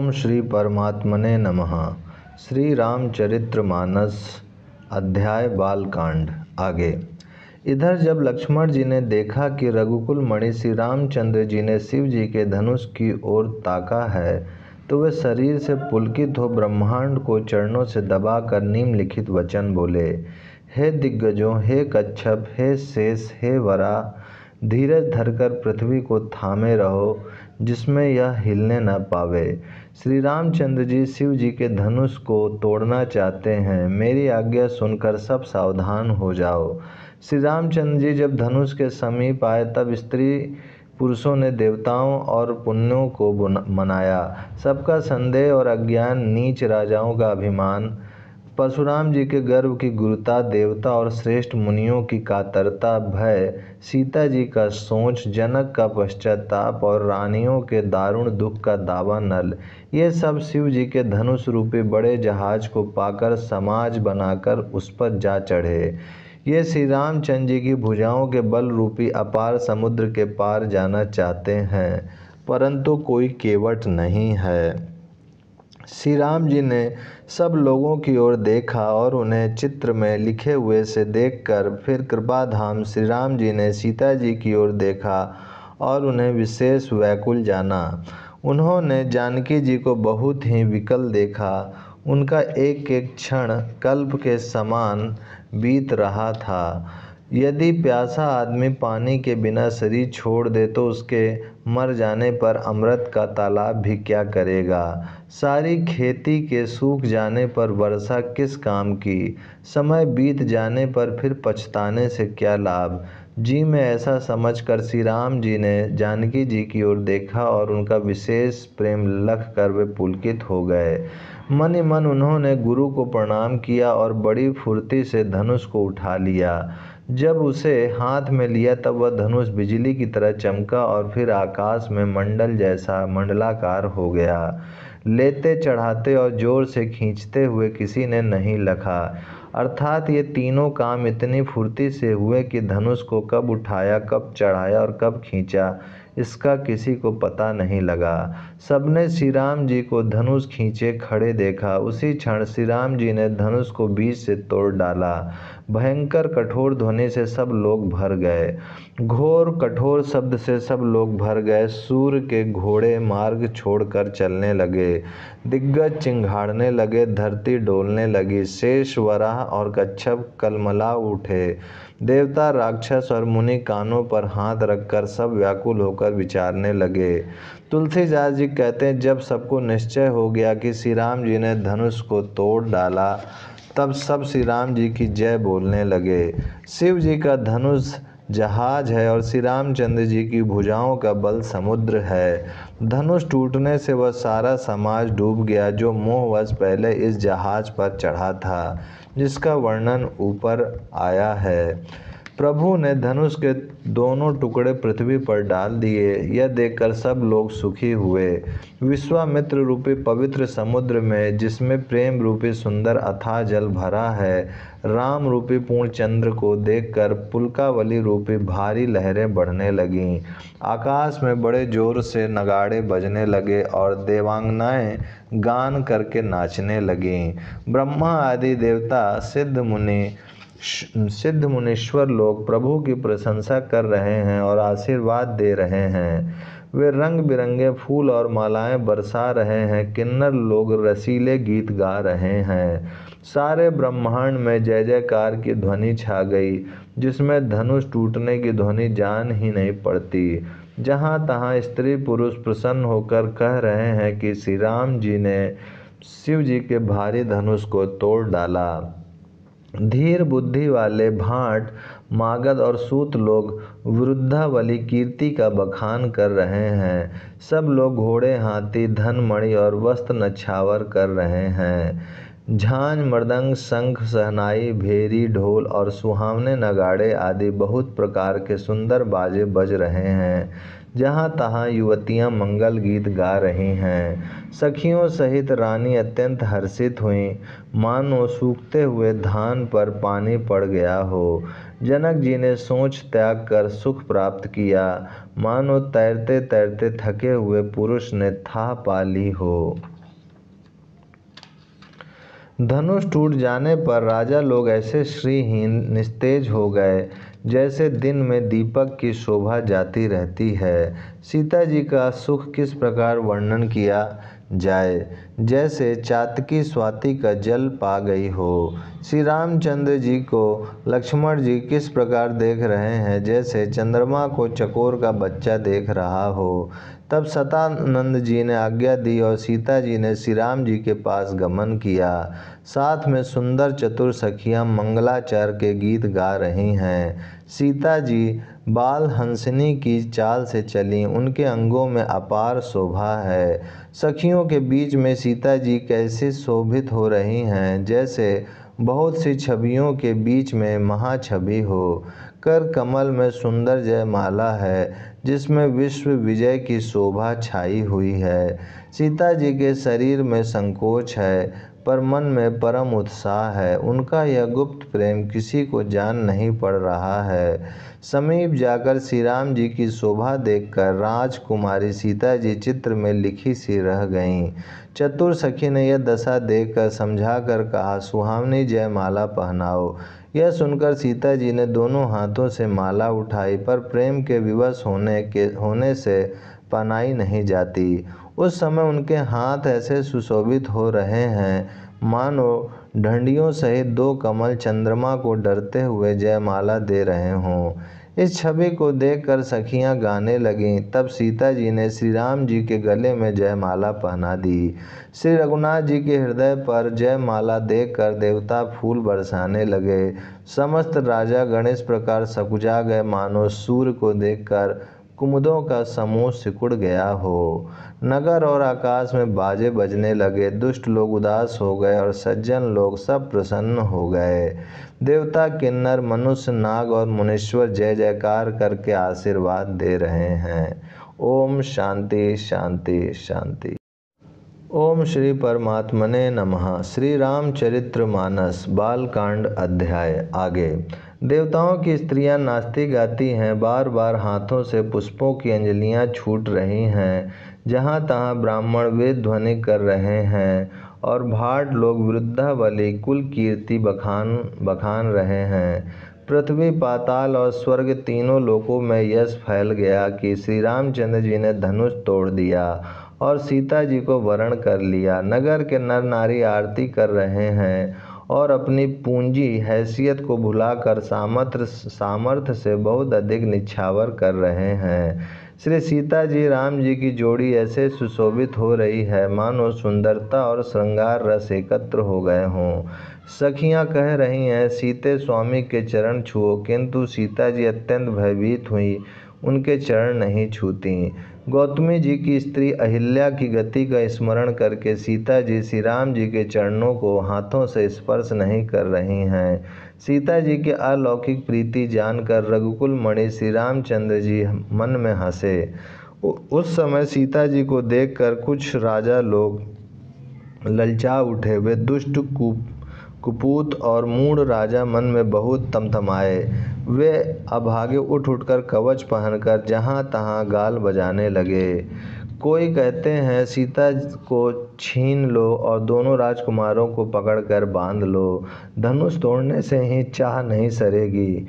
ओम श्री परमात्मने नमः। श्री रामचरितमानस अध्याय बालकांड आगे। इधर जब लक्ष्मण जी ने देखा कि रघुकुल मणि श्री रामचंद्र जी ने शिव जी के धनुष की ओर ताका है तो वे शरीर से पुलकित हो ब्रह्मांड को चरणों से दबाकर निम्नलिखित वचन बोले। हे दिग्गजों, हे कच्छप, हे शेष, हे वरा, धीरज धरकर पृथ्वी को थामे रहो जिसमें यह हिलने न पावे। श्री रामचंद्र जी शिव जी के धनुष को तोड़ना चाहते हैं। मेरी आज्ञा सुनकर सब सावधान हो जाओ। श्री रामचंद्र जी जब धनुष के समीप आए तब स्त्री पुरुषों ने देवताओं और पुण्यों को मनाया। सबका संदेह और अज्ञान, नीच राजाओं का अभिमान, परशुराम जी के गर्व की गुरुता, देवता और श्रेष्ठ मुनियों की कातरता, भय, सीता जी का सोच, जनक का पश्चाताप और रानियों के दारुण दुख का दावा नल, ये सब शिव जी के धनुष रूपी बड़े जहाज को पाकर समाज बनाकर उस पर जा चढ़े। ये श्री रामचंद्र जी की भुजाओं के बल रूपी अपार समुद्र के पार जाना चाहते हैं, परंतु कोई केवट नहीं है। श्री राम जी ने सब लोगों की ओर देखा और उन्हें चित्र में लिखे हुए से देखकर फिर कृपाधाम श्री राम जी ने सीता जी की ओर देखा और उन्हें विशेष व्याकुल जाना। उन्होंने जानकी जी को बहुत ही विकल देखा। उनका एक एक क्षण कल्प के समान बीत रहा था। यदि प्यासा आदमी पानी के बिना शरीर छोड़ दे तो उसके मर जाने पर अमृत का तालाब भी क्या करेगा। सारी खेती के सूख जाने पर वर्षा किस काम की। समय बीत जाने पर फिर पछताने से क्या लाभ। जी में ऐसा समझकर श्री राम जी ने जानकी जी की ओर देखा और उनका विशेष प्रेम लख कर वे पुलकित हो गए। मन ही मन उन्होंने गुरु को प्रणाम किया और बड़ी फुर्ती से धनुष को उठा लिया। जब उसे हाथ में लिया तब वह धनुष बिजली की तरह चमका और फिर आकाश में मंडल जैसा मंडलाकार हो गया। लेते, चढ़ाते और जोर से खींचते हुए किसी ने नहीं लखा। अर्थात ये तीनों काम इतनी फुर्ती से हुए कि धनुष को कब उठाया, कब चढ़ाया और कब खींचा इसका किसी को पता नहीं लगा। सबने श्री राम जी को धनुष खींचे खड़े देखा। उसी क्षण श्री राम जी ने धनुष को बीच से तोड़ डाला। भयंकर कठोर ध्वनि से सब लोग भर गए। घोर कठोर शब्द से सब लोग भर गए। सूर्य के घोड़े मार्ग छोड़कर चलने लगे। दिग्गज चिंघाड़ने लगे, धरती डोलने लगी। शेष, वराह और कच्छप कलमला उठे। देवता, राक्षस और मुनि कानों पर हाथ रखकर सब व्याकुल होकर विचारने लगे। तुलसीदास जी कहते हैं, जब सबको निश्चय हो गया कि श्री राम जी ने धनुष को तोड़ डाला तब सब श्री राम जी की जय बोलने लगे। शिव जी का धनुष जहाज है और श्री रामचंद्र जी की भुजाओं का बल समुद्र है। धनुष टूटने से वह सारा समाज डूब गया जो मोहवश पहले इस जहाज पर चढ़ा था, जिसका वर्णन ऊपर आया है। प्रभु ने धनुष के दोनों टुकड़े पृथ्वी पर डाल दिए। यह देखकर सब लोग सुखी हुए। विश्वामित्र रूपी पवित्र समुद्र में, जिसमें प्रेम रूपी सुंदर अथाह जल भरा है, राम रूपी पूर्ण चंद्र को देखकर पुलकावली रूपी भारी लहरें बढ़ने लगीं। आकाश में बड़े जोर से नगाड़े बजने लगे और देवांगनाएं गान करके नाचने लगीं। ब्रह्मा आदि देवता, सिद्ध मुनीश्वर लोग प्रभु की प्रशंसा कर रहे हैं और आशीर्वाद दे रहे हैं। वे रंग बिरंगे फूल और मालाएं बरसा रहे हैं। किन्नर लोग रसीले गीत गा रहे हैं। सारे ब्रह्मांड में जय जयकार की ध्वनि छा गई, जिसमें धनुष टूटने की ध्वनि जान ही नहीं पड़ती। जहाँ तहाँ स्त्री पुरुष प्रसन्न होकर कह रहे हैं कि श्री राम जी ने शिव जी के भारी धनुष को तोड़ डाला। धीर बुद्धि वाले भाट, मागध और सूत लोग वृद्धावली कीर्ति का बखान कर रहे हैं। सब लोग घोड़े, हाथी, धन, मणि और वस्त्र नछावर कर रहे हैं। झांझ, मृदंग, शंख, शहनाई, भेरी, ढोल और सुहावने नगाड़े आदि बहुत प्रकार के सुंदर बाजे बज रहे हैं। जहाँ तहाँ युवतियाँ मंगल गीत गा रही हैं। सखियों सहित रानी अत्यंत हर्षित हुईं, मानो सूखते हुए धान पर पानी पड़ गया हो। जनक जी ने सोच त्याग कर सुख प्राप्त किया, मानो तैरते तैरते थके हुए पुरुष ने थाह पा ली हो। धनुष टूट जाने पर राजा लोग ऐसे श्रीहीन निस्तेज हो गए जैसे दिन में दीपक की शोभा जाती रहती है। सीता जी का सुख किस प्रकार वर्णन किया जाए, जैसे चातकी स्वाति का जल पा गई हो। श्री रामचंद्र जी को लक्ष्मण जी किस प्रकार देख रहे हैं, जैसे चंद्रमा को चकोर का बच्चा देख रहा हो। तब सतानंद जी ने आज्ञा दी और सीता जी ने श्री राम जी के पास गमन किया। साथ में सुंदर चतुर सखियां मंगलाचरण के गीत गा रही हैं। सीता जी बाल हंसनी की चाल से चली, उनके अंगों में अपार शोभा है। सखियों के बीच में सीता जी कैसे शोभित हो रही हैं, जैसे बहुत सी छवियों के बीच में महाछवि हो। कर कमल में सुंदर जयमाला है, जिसमें विश्व विजय की शोभा छाई हुई है। सीता जी के शरीर में संकोच है, पर मन में परम उत्साह है। उनका यह गुप्त प्रेम किसी को जान नहीं पड़ रहा है। समीप जाकर श्री राम जी की शोभा देखकर राजकुमारी सीता जी चित्र में लिखी सी रह गईं। चतुर सखी ने यह दशा देखकर समझाकर कहा, सुहावनी जयमाला पहनाओ। यह सुनकर सीता जी ने दोनों हाथों से माला उठाई, पर प्रेम के विवश होने से पहनाई नहीं जाती। उस समय उनके हाथ ऐसे सुशोभित हो रहे हैं मानो डंडियों सहित दो कमल चंद्रमा को डरते हुए जयमाला दे रहे हों। इस छवि को देखकर सखियां गाने लगीं। तब सीता जी ने श्री राम जी के गले में जयमाला पहना दी। श्री रघुनाथ जी के हृदय पर जयमाला देखकर देवता फूल बरसाने लगे। समस्त राजा गण इस प्रकार सकुचा गए मानो सूर्य को देखकर कुमुदों का समूह सिकुड़ गया हो। नगर और आकाश में बाजे बजने लगे। दुष्ट लोग उदास हो गए और सज्जन लोग सब प्रसन्न हो गए। देवता, किन्नर, मनुष्य, नाग और मुनीश्वर जय जयकार करके आशीर्वाद दे रहे हैं। ओम शांति शांति शांति। ओम श्री परमात्मने नमः। श्री रामचरितमानस बालकांड अध्याय आगे। देवताओं की स्त्रियां नाचती गाती हैं, बार बार हाथों से पुष्पों की अंजलियां छूट रही हैं। जहाँ तहाँ ब्राह्मण वेद ध्वनि कर रहे हैं और भाट लोग वृद्धावली कुल कीर्ति बखान रहे हैं। पृथ्वी, पाताल और स्वर्ग तीनों लोकों में यश फैल गया कि श्री रामचंद्र जी ने धनुष तोड़ दिया और सीता जी को वरण कर लिया। नगर के नर नारी आरती कर रहे हैं और अपनी पूंजी हैसियत को भुलाकर सामर्थ्य से बहुत अधिक निछावर कर रहे हैं। श्री सीता जी राम जी की जोड़ी ऐसे सुशोभित हो रही है मानो सुंदरता और श्रृंगार रस एकत्र हो गए हों। सखियां कह रही हैं, सीते स्वामी के चरण छुओ, किंतु सीता जी अत्यंत भयभीत हुई, उनके चरण नहीं छूती। गौतमी जी की स्त्री अहिल्या की गति का स्मरण करके सीता जी श्री राम जी के चरणों को हाथों से स्पर्श नहीं कर रही हैं। सीता जी की अलौकिक प्रीति जानकर रघुकुल मणि श्री रामचंद्र जी मन में हंसे। उस समय सीता जी को देखकर कुछ राजा लोग ललचा उठे। वे दुष्ट, कुपूत और मूढ़ राजा मन में बहुत तमतमाए। वे अभागे उठ उठकर कवच पहनकर जहाँ तहाँ गाल बजाने लगे। कोई कहते हैं, सीता को छीन लो और दोनों राजकुमारों को पकड़कर बांध लो, धनुष तोड़ने से ही चाह नहीं सरेगी।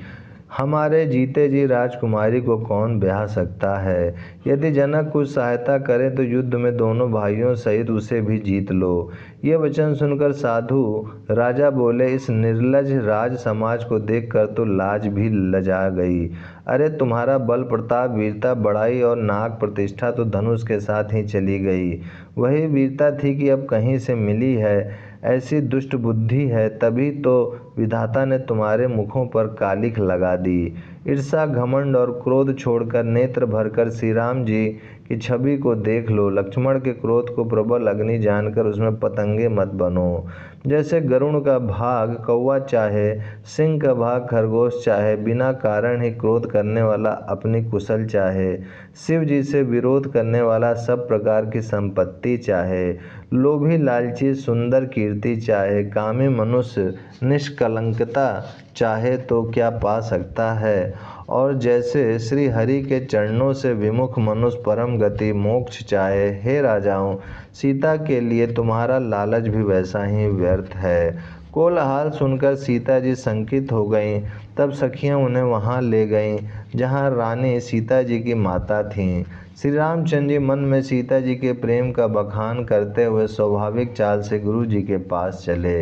हमारे जीते जी राजकुमारी को कौन ब्याह सकता है। यदि जनक कुछ सहायता करे तो युद्ध में दोनों भाइयों सहित उसे भी जीत लो। ये वचन सुनकर साधु राजा बोले, इस निर्लज राज समाज को देखकर तो लाज भी लजा गई। अरे तुम्हारा बल प्रताप, वीरता, बड़ाई और नाग प्रतिष्ठा तो धनुष के साथ ही चली गई। वही वीरता थी कि अब कहीं से मिली है। ऐसी दुष्ट बुद्धि है, तभी तो विधाता ने तुम्हारे मुखों पर कालिख लगा दी। ईर्षा, घमंड और क्रोध छोड़कर नेत्र भरकर श्री राम जी की छवि को देख लो। लक्ष्मण के क्रोध को प्रबल अग्नि जानकर उसमें पतंगे मत बनो। जैसे गरुड़ का भाग कौवा चाहे, सिंह का भाग खरगोश चाहे, बिना कारण ही क्रोध करने वाला अपनी कुशल चाहे, शिव जी से विरोध करने वाला सब प्रकार की संपत्ति चाहे, लोभी लालची सुंदर कीर्ति चाहे, कामी मनुष्य निष्कलंकता चाहे तो क्या पा सकता है। और जैसे श्री हरि के चरणों से विमुख मनुष्य परम गति मोक्ष चाहे, हे राजाओं, सीता के लिए तुम्हारा लालच भी वैसा ही व्यर्थ है। कोलाहल सुनकर सीता जी शंकित हो गईं। तब सखियां उन्हें वहां ले गईं जहां रानी सीता जी की माता थीं। श्री रामचंद्र जी मन में सीता जी के प्रेम का बखान करते हुए स्वाभाविक चाल से गुरु जी के पास चले।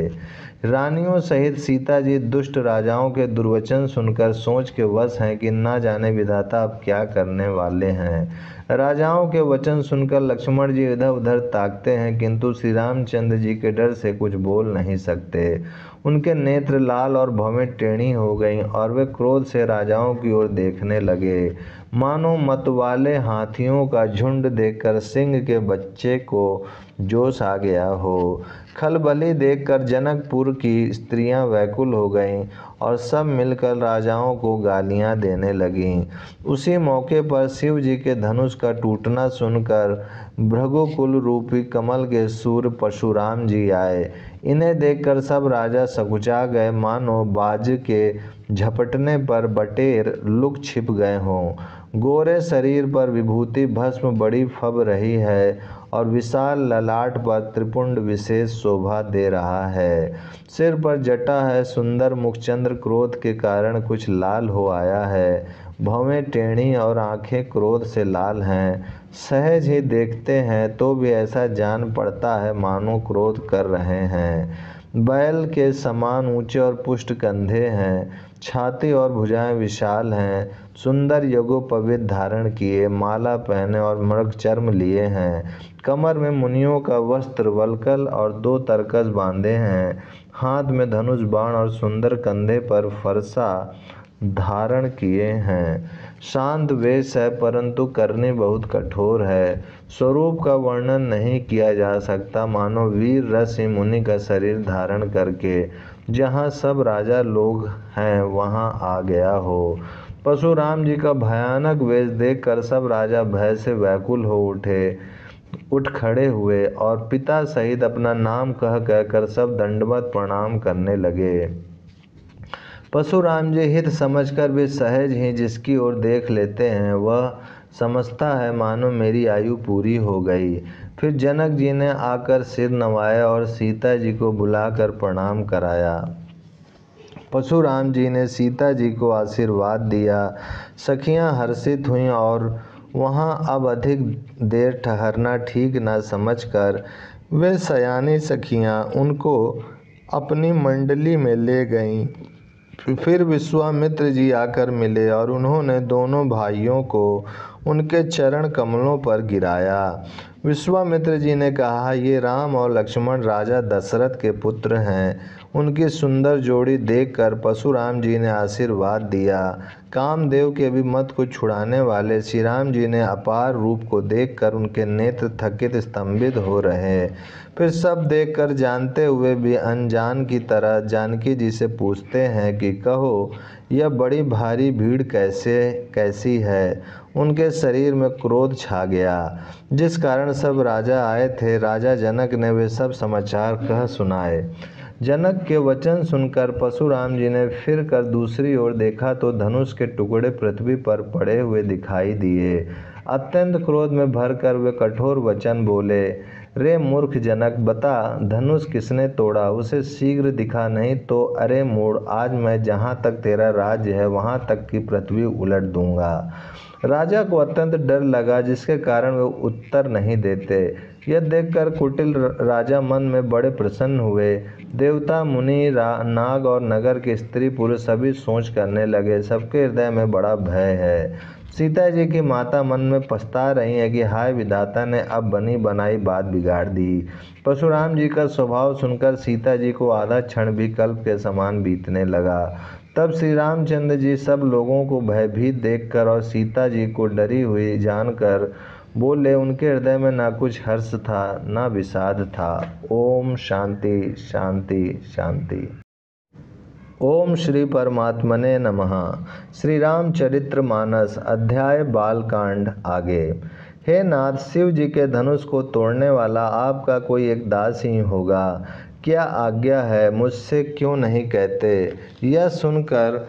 रानियों सहित सीता जी दुष्ट राजाओं के दुर्वचन सुनकर सोच के वश हैं कि ना जाने विधाता अब क्या करने वाले हैं। राजाओं के वचन सुनकर लक्ष्मण जी इधर उधर ताकते हैं, किंतु श्री रामचंद्र जी के डर से कुछ बोल नहीं सकते। उनके नेत्र लाल और भवें टेढ़ी हो गईं और वे क्रोध से राजाओं की ओर देखने लगे, मानो मतवाले हाथियों का झुंड देखकर सिंह के बच्चे को जोश आ गया हो। खलबली देखकर जनकपुर की स्त्रियां व्याकुल हो गईं और सब मिलकर राजाओं को गालियां देने लगीं। उसी मौके पर शिव जी के धनुष का टूटना सुनकर भृगुकुल रूपी कमल के सूर्य परशुराम जी आए। इन्हें देखकर सब राजा सकुचा गए, मानो बाज के झपटने पर बटेर लुक छिप गए हों। गोरे शरीर पर विभूति भस्म बड़ी फब रही है और विशाल ललाट पर त्रिपुंड विशेष शोभा दे रहा है। सिर पर जटा है, सुंदर मुखचंद्र क्रोध के कारण कुछ लाल हो आया है। भवें टेढ़ी और आंखें क्रोध से लाल हैं। सहज ही देखते हैं तो भी ऐसा जान पड़ता है मानो क्रोध कर रहे हैं। बैल के समान ऊंचे और पुष्ट कंधे हैं। छाती और भुजाएं विशाल हैं। सुंदर यज्ञोपवीत धारण किए, माला पहने और मृग चर्म लिए हैं। कमर में मुनियों का वस्त्र वल्कल और 2 तरकस बांधे हैं। हाथ में धनुष बाण और सुंदर कंधे पर फरसा धारण किए हैं। शांत वेश है, परंतु करनी बहुत कठोर है। स्वरूप का वर्णन नहीं किया जा सकता, मानो वीर ऋषि मुनि का शरीर धारण करके जहाँ सब राजा लोग हैं वहाँ आ गया हो। परशुराम जी का भयानक वेश देखकर सब राजा भय से व्याकुल हो उठ खड़े हुए और पिता सहित अपना नाम कह कहकर सब दंडवत प्रणाम करने लगे। परशुराम जी हित समझकर भी सहज ही जिसकी ओर देख लेते हैं वह समझता है मानो मेरी आयु पूरी हो गई। फिर जनक जी ने आकर सिर नवाया और सीता जी को बुलाकर प्रणाम कराया। परशुराम जी ने सीता जी को आशीर्वाद दिया। सखियां हर्षित हुईं और वहां अब अधिक देर ठहरना ठीक न समझकर वे सयानी सखियां उनको अपनी मंडली में ले गईं। फिर विश्वामित्र जी आकर मिले और उन्होंने दोनों भाइयों को उनके चरण कमलों पर गिराया। विश्वामित्र जी ने कहा, ये राम और लक्ष्मण राजा दशरथ के पुत्र हैं। उनकी सुंदर जोड़ी देखकर परशुराम जी ने आशीर्वाद दिया। कामदेव के अभिमत को छुड़ाने वाले श्री राम जी ने अपार रूप को देखकर उनके नेत्र थकित स्तंभित हो रहे। फिर सब देखकर जानते हुए भी अनजान की तरह जानकी जी से पूछते हैं कि कहो, यह बड़ी भारी भीड़ कैसी है। उनके शरीर में क्रोध छा गया, जिस कारण सब राजा आए थे। राजा जनक ने वे सब समाचार कह सुनाए। जनक के वचन सुनकर परशुराम जी ने फिर कर दूसरी ओर देखा तो धनुष के टुकड़े पृथ्वी पर पड़े हुए दिखाई दिए। अत्यंत क्रोध में भरकर वे कठोर वचन बोले, रे मूर्ख जनक, बता धनुष किसने तोड़ा, उसे शीघ्र दिखा, नहीं तो अरे मूढ़, आज मैं जहाँ तक तेरा राज्य है वहाँ तक की पृथ्वी उलट दूंगा। राजा को अत्यंत डर लगा, जिसके कारण वे उत्तर नहीं देते। यह देखकर कुटिल राजा मन में बड़े प्रसन्न हुए। देवता मुनि नाग और नगर के स्त्री पुरुष सभी सोच करने लगे, सबके हृदय में बड़ा भय है। सीता जी की माता मन में पछता रही है कि हाय विधाता ने अब बनी बनाई बात बिगाड़ दी। परशुराम जी का स्वभाव सुनकर सीता जी को आधा क्षण भी कल्प के समान बीतने लगा। तब श्री रामचंद्र जी सब लोगों को भयभीत देखकर और सीता जी को डरी हुई जानकर बोले, उनके हृदय में ना कुछ हर्ष था ना विषाद था। ओम शांति शांति शांति। ओम श्री परमात्मने नमः। श्री रामचरितमानस अध्याय बालकांड आगे। हे नाथ, शिव जी के धनुष को तोड़ने वाला आपका कोई एक दास ही होगा। क्या आज्ञा है, मुझसे क्यों नहीं कहते। यह सुनकर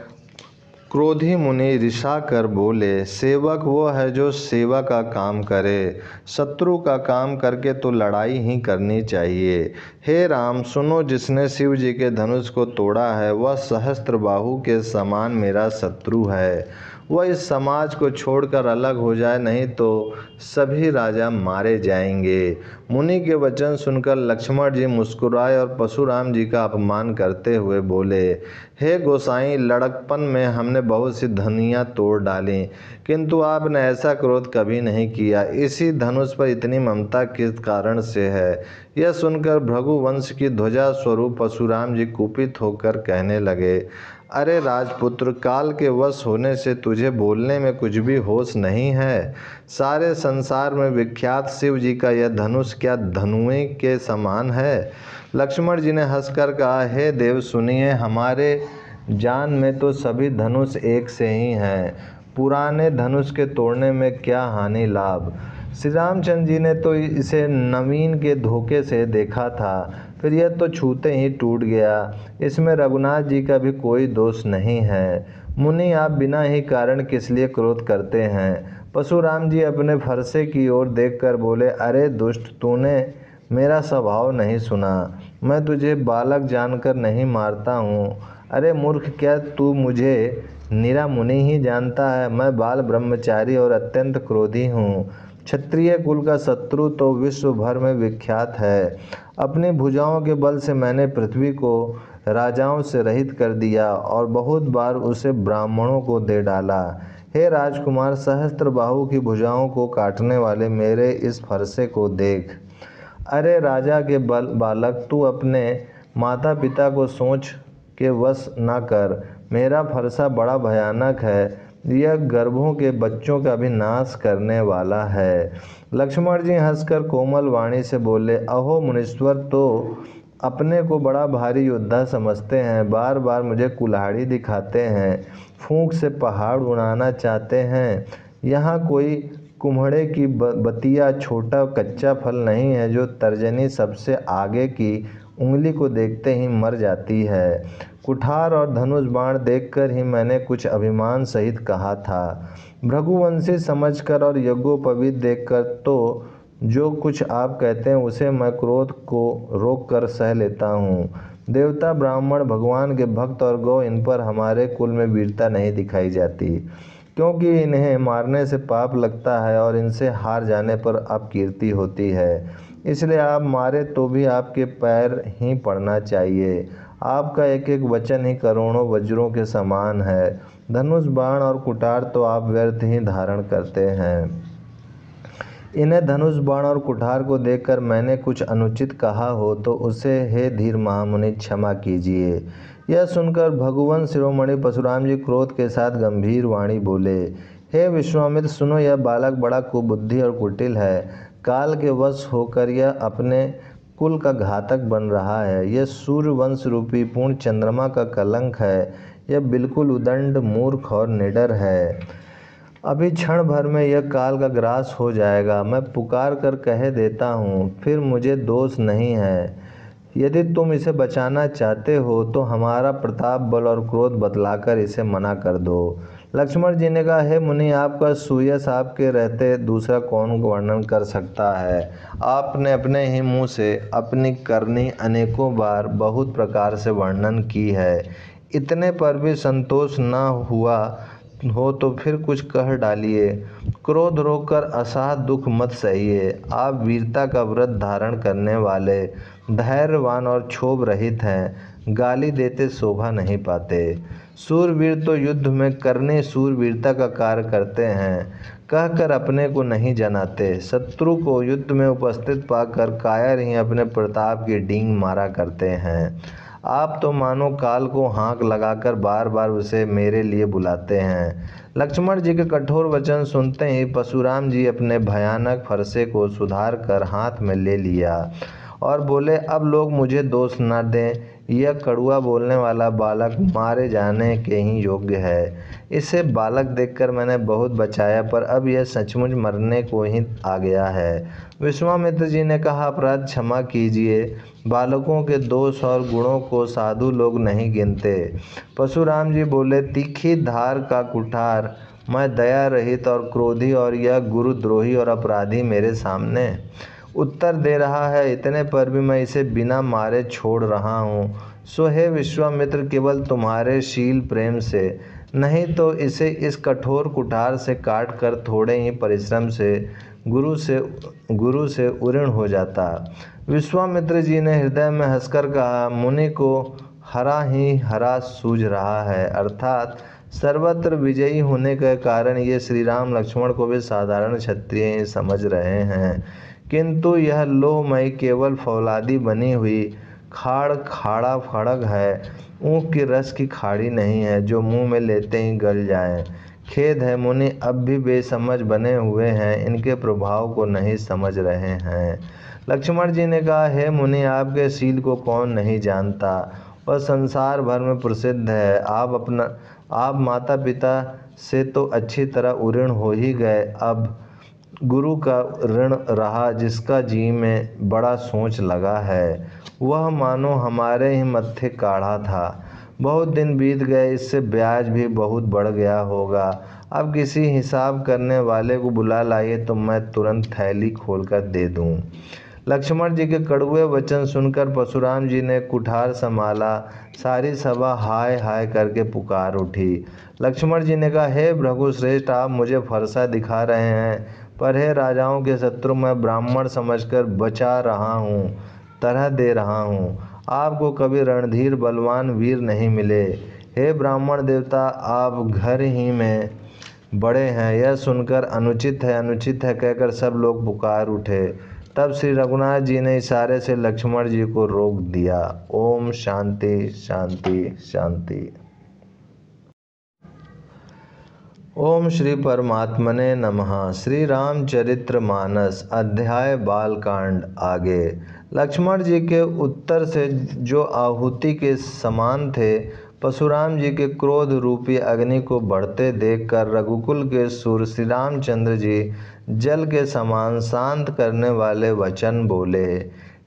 क्रोधी मुनि रिसा कर बोले, सेवक वो है जो सेवा का काम करे, शत्रु का काम करके तो लड़ाई ही करनी चाहिए। हे राम, सुनो, जिसने शिव जी के धनुष को तोड़ा है वह सहस्त्रबाहु के समान मेरा शत्रु है। वह इस समाज को छोड़कर अलग हो जाए, नहीं तो सभी राजा मारे जाएंगे। मुनि के वचन सुनकर लक्ष्मण जी मुस्कुराए और परशुराम जी का अपमान करते हुए बोले, हे गोसाई, लड़कपन में हमने बहुत सी धनियाँ तोड़ डाली, किंतु आपने ऐसा क्रोध कभी नहीं किया। इसी धनुष पर इतनी ममता किस कारण से है? यह सुनकर भृगुवंश की ध्वजा स्वरूप परशुराम जी कुपित होकर कहने लगे, अरे राजपुत्र, काल के वश होने से तुझे बोलने में कुछ भी होश नहीं है। सारे संसार में विख्यात शिव जी का यह धनुष क्या धनुएं के समान है? लक्ष्मण जी ने हंसकर कहा, हे देव सुनिए, हमारे जान में तो सभी धनुष एक से ही हैं। पुराने धनुष के तोड़ने में क्या हानि लाभ? श्री रामचंद्र जी ने तो इसे नवीन के धोखे से देखा था, फिर यह तो छूते ही टूट गया। इसमें रघुनाथ जी का भी कोई दोष नहीं है। मुनि, आप बिना ही कारण किस लिए क्रोध करते हैं? परशुराम जी अपने फरसे की ओर देखकर बोले, अरे दुष्ट, तूने मेरा स्वभाव नहीं सुना। मैं तुझे बालक जानकर नहीं मारता हूँ। अरे मूर्ख, क्या तू मुझे निरा मुनि ही जानता है? मैं बाल ब्रह्मचारी और अत्यंत क्रोधी हूँ। क्षत्रिय कुल का शत्रु तो विश्व भर में विख्यात है। अपनी भुजाओं के बल से मैंने पृथ्वी को राजाओं से रहित कर दिया और बहुत बार उसे ब्राह्मणों को दे डाला। हे राजकुमार, सहस्त्रबाहु की भुजाओं को काटने वाले मेरे इस फरसे को देख। अरे राजा के बालक, तू अपने माता पिता को सोच के वश न कर। मेरा फरसा बड़ा भयानक है। यह गर्भों के बच्चों का भी नाश करने वाला है। लक्ष्मण जी हंसकर कोमल वाणी से बोले, अहो मुनीश्वर, तो अपने को बड़ा भारी योद्धा समझते हैं, बार बार मुझे कुल्हाड़ी दिखाते हैं, फूंक से पहाड़ उड़ाना चाहते हैं। यहाँ कोई कुम्हड़े की बतिया छोटा कच्चा फल नहीं है जो तर्जनी सबसे आगे की उंगली को देखते ही मर जाती है। कुठार और धनुष बाण देखकर ही मैंने कुछ अभिमान सहित कहा था। भृगुवंशी समझकर और यज्ञोपवीत देखकर तो जो कुछ आप कहते हैं उसे मैं क्रोध को रोक कर सह लेता हूँ। देवता, ब्राह्मण, भगवान के भक्त और गौ, इन पर हमारे कुल में वीरता नहीं दिखाई जाती, क्योंकि इन्हें मारने से पाप लगता है और इनसे हार जाने पर अपकीर्ति होती है। इसलिए आप मारे तो भी आपके पैर ही पड़ना चाहिए। आपका एक एक वचन ही करोड़ों वज्रों के समान है। धनुष, बाण और कुठार तो आप व्यर्थ ही धारण करते हैं। इन्हें धनुष, बाण और कुठार को देखकर मैंने कुछ अनुचित कहा हो तो उसे हे धीर महामुनि क्षमा कीजिए। यह सुनकर भगवान शिरोमणि परशुराम जी क्रोध के साथ गंभीर वाणी बोले, हे विश्वामित्र, सुनो, यह बालक बड़ा कुबुद्धि और कुटिल है। काल के वश होकर यह अपने कुल का घातक बन रहा है। यह सूर्य वंश रूपी पूर्ण चंद्रमा का कलंक है। यह बिल्कुल उदंड, मूर्ख और निडर है। अभी क्षण भर में यह काल का ग्रास हो जाएगा। मैं पुकार कर कह देता हूँ, फिर मुझे दोष नहीं है। यदि तुम इसे बचाना चाहते हो तो हमारा प्रताप, बल और क्रोध बतलाकर इसे मना कर दो। लक्ष्मण जी ने कहा, हे मुनि, आपका सुयश आपके रहते दूसरा कौन वर्णन कर सकता है? आपने अपने ही मुँह से अपनी करनी अनेकों बार बहुत प्रकार से वर्णन की है। इतने पर भी संतोष न हुआ हो तो फिर कुछ कह डालिए। क्रोध रोककर असाध दुख मत सहिए। आप वीरता का व्रत धारण करने वाले, धैर्यवान और क्षोभ रहित हैं। गाली देते शोभा नहीं पाते। सूरवीर तो युद्ध में करने सूरवीरता का कार्य करते हैं, कहकर अपने को नहीं जनाते। शत्रु को युद्ध में उपस्थित पाकर कायर ही अपने प्रताप की डींग मारा करते हैं। आप तो मानो काल को हाँक लगाकर बार बार उसे मेरे लिए बुलाते हैं। लक्ष्मण जी के कठोर वचन सुनते ही परशुराम जी अपने भयानक फरसे को सुधार कर हाथ में ले लिया और बोले, अब लोग मुझे दोष न दें। यह कड़वा बोलने वाला बालक मारे जाने के ही योग्य है। इसे बालक देखकर मैंने बहुत बचाया, पर अब यह सचमुच मरने को ही आ गया है। विश्वामित्र जी ने कहा, अपराध क्षमा कीजिए। बालकों के दोष और गुणों को साधु लोग नहीं गिनते। परशुराम जी बोले, तीखी धार का कुठार, मैं दया रहित और क्रोधी, और यह गुरुद्रोही और अपराधी मेरे सामने उत्तर दे रहा है। इतने पर भी मैं इसे बिना मारे छोड़ रहा हूँ। सो हे विश्वामित्र, केवल तुम्हारे शील प्रेम से, नहीं तो इसे इस कठोर कुठार से काट कर थोड़े ही परिश्रम से गुरु से उऋण हो जाता। विश्वामित्र जी ने हृदय में हंसकर कहा, मुनि को हरा ही हरा सूझ रहा है, अर्थात सर्वत्र विजयी होने के कारण ये श्री राम लक्ष्मण को भी साधारण क्षत्रिय ही समझ रहे हैं, किंतु यह लोहमयी केवल फौलादी बनी हुई खाड़ा खड़ग है, ऊख की रस की खाड़ी नहीं है जो मुंह में लेते ही गल जाए। खेद है, मुनि अब भी बेसमझ बने हुए हैं, इनके प्रभाव को नहीं समझ रहे हैं। लक्ष्मण जी ने कहा, हे मुनि, आपके शील को कौन नहीं जानता, वह संसार भर में प्रसिद्ध है। आप माता पिता से तो अच्छी तरह उऋण हो ही गए, अब गुरु का ऋण रहा जिसका जी में बड़ा सोच लगा है, वह मानो हमारे ही मत्थे काढ़ा था। बहुत दिन बीत गए, इससे ब्याज भी बहुत बढ़ गया होगा। अब किसी हिसाब करने वाले को बुला लाइए तो मैं तुरंत थैली खोलकर दे दूं। लक्ष्मण जी के कड़वे वचन सुनकर परशुराम जी ने कुठार संभाला। सारी सभा हाय हाय करके पुकार उठी। लक्ष्मण जी ने कहा, हे भृगुश्रेष्ठ, आप मुझे फरसा दिखा रहे हैं, पर हे राजाओं के शत्रु, मैं ब्राह्मण समझकर बचा रहा हूँ, तरह दे रहा हूँ। आपको कभी रणधीर बलवान वीर नहीं मिले। हे ब्राह्मण देवता, आप घर ही में बड़े हैं। यह सुनकर अनुचित है कहकर सब लोग पुकार उठे। तब श्री रघुनाथ जी ने इशारे से लक्ष्मण जी को रोक दिया। ओम शांति शांति शांति। ओम श्री परमात्मने नमः। श्री रामचरित्र मानस अध्याय बालकांड आगे। लक्ष्मण जी के उत्तर से जो आहुति के समान थे, परशुराम जी के क्रोध रूपी अग्नि को बढ़ते देखकर रघुकुल के सूर श्री रामचंद्र जी जल के समान शांत करने वाले वचन बोले।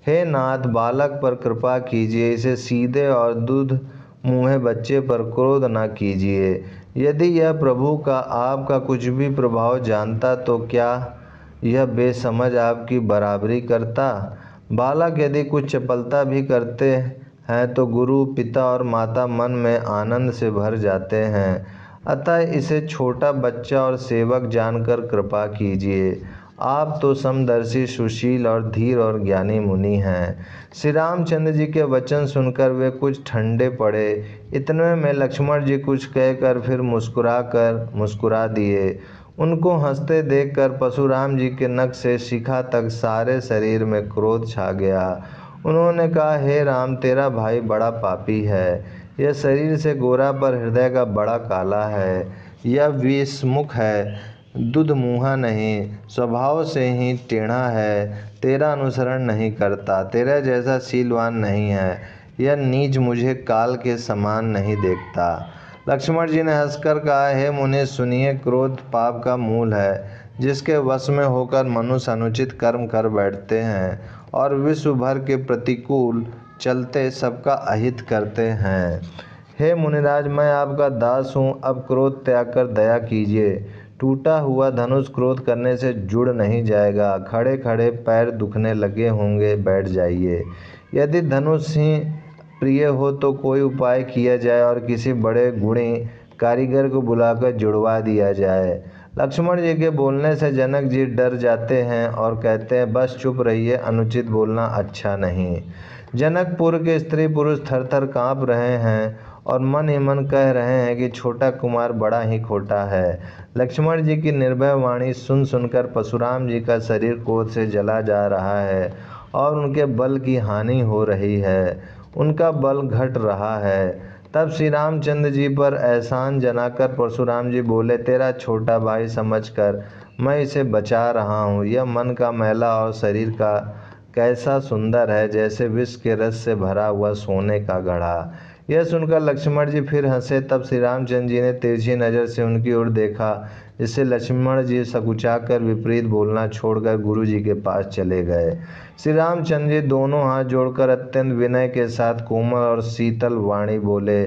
हे नाथ, बालक पर कृपा कीजिए, इसे सीधे और दूध मुँहे बच्चे पर क्रोध न कीजिए। यदि यह प्रभु का आपका कुछ भी प्रभाव जानता तो क्या यह बेसमझ आपकी बराबरी करता? बालक यदि कुछ चपलता भी करते हैं तो गुरु, पिता और माता मन में आनंद से भर जाते हैं। अतः इसे छोटा बच्चा और सेवक जानकर कृपा कीजिए। आप तो समदर्शी, सुशील और धीर और ज्ञानी मुनि हैं। श्री रामचंद्र जी के वचन सुनकर वे कुछ ठंडे पड़े। इतने में लक्ष्मण जी कुछ कहकर फिर मुस्कुरा दिए। उनको हंसते देखकर परशुराम जी के नख से शिखा तक सारे शरीर में क्रोध छा गया। उन्होंने कहा, हे राम, तेरा भाई बड़ा पापी है। यह शरीर से गोरा पर हृदय का बड़ा काला है। यह विषमुख है, दुधमुहा नहीं, स्वभाव से ही टेढ़ा है, तेरा अनुसरण नहीं करता, तेरा जैसा शीलवान नहीं है। यह नीच मुझे काल के समान नहीं देखता। लक्ष्मण जी ने हंसकर कहा, हे मुनि सुनिए, क्रोध पाप का मूल है, जिसके वश में होकर मनुष्य अनुचित कर्म कर बैठते हैं और विश्व भर के प्रतिकूल चलते सबका अहित करते हैं। हे मुनिराज, मैं आपका दास हूँ, अब क्रोध त्याग कर दया कीजिए। टूटा हुआ धनुष क्रोध करने से जुड़ नहीं जाएगा। खड़े खड़े पैर दुखने लगे होंगे, बैठ जाइए। यदि धनुष ही प्रिय हो तो कोई उपाय किया जाए और किसी बड़े गुणी कारीगर को बुलाकर जुड़वा दिया जाए। लक्ष्मण जी के बोलने से जनक जी डर जाते हैं और कहते हैं, बस चुप रहिए, अनुचित बोलना अच्छा नहीं। जनकपुर के स्त्री पुरुष थर थर काँप रहे हैं और मन ही मन कह रहे हैं कि छोटा कुमार बड़ा ही खोटा है। लक्ष्मण जी की निर्भय वाणी सुन सुनकर परशुराम जी का शरीर क्रोध से जला जा रहा है और उनके बल की हानि हो रही है, उनका बल घट रहा है। तब श्री रामचंद्र जी पर एहसान जनाकर परशुराम जी बोले, तेरा छोटा भाई समझकर मैं इसे बचा रहा हूँ। यह मन का मैला और शरीर का कैसा सुंदर है, जैसे विष के रस से भरा हुआ सोने का घड़ा। यह सुनकर लक्ष्मण जी फिर हंसे। तब श्री रामचंद्र जी ने तिरछी नज़र से उनकी ओर देखा, जिससे लक्ष्मण जी सकुचाकर विपरीत बोलना छोड़कर गुरु जी के पास चले गए। श्री रामचंद्र जी दोनों हाथ जोड़कर अत्यंत विनय के साथ कोमल और शीतल वाणी बोले,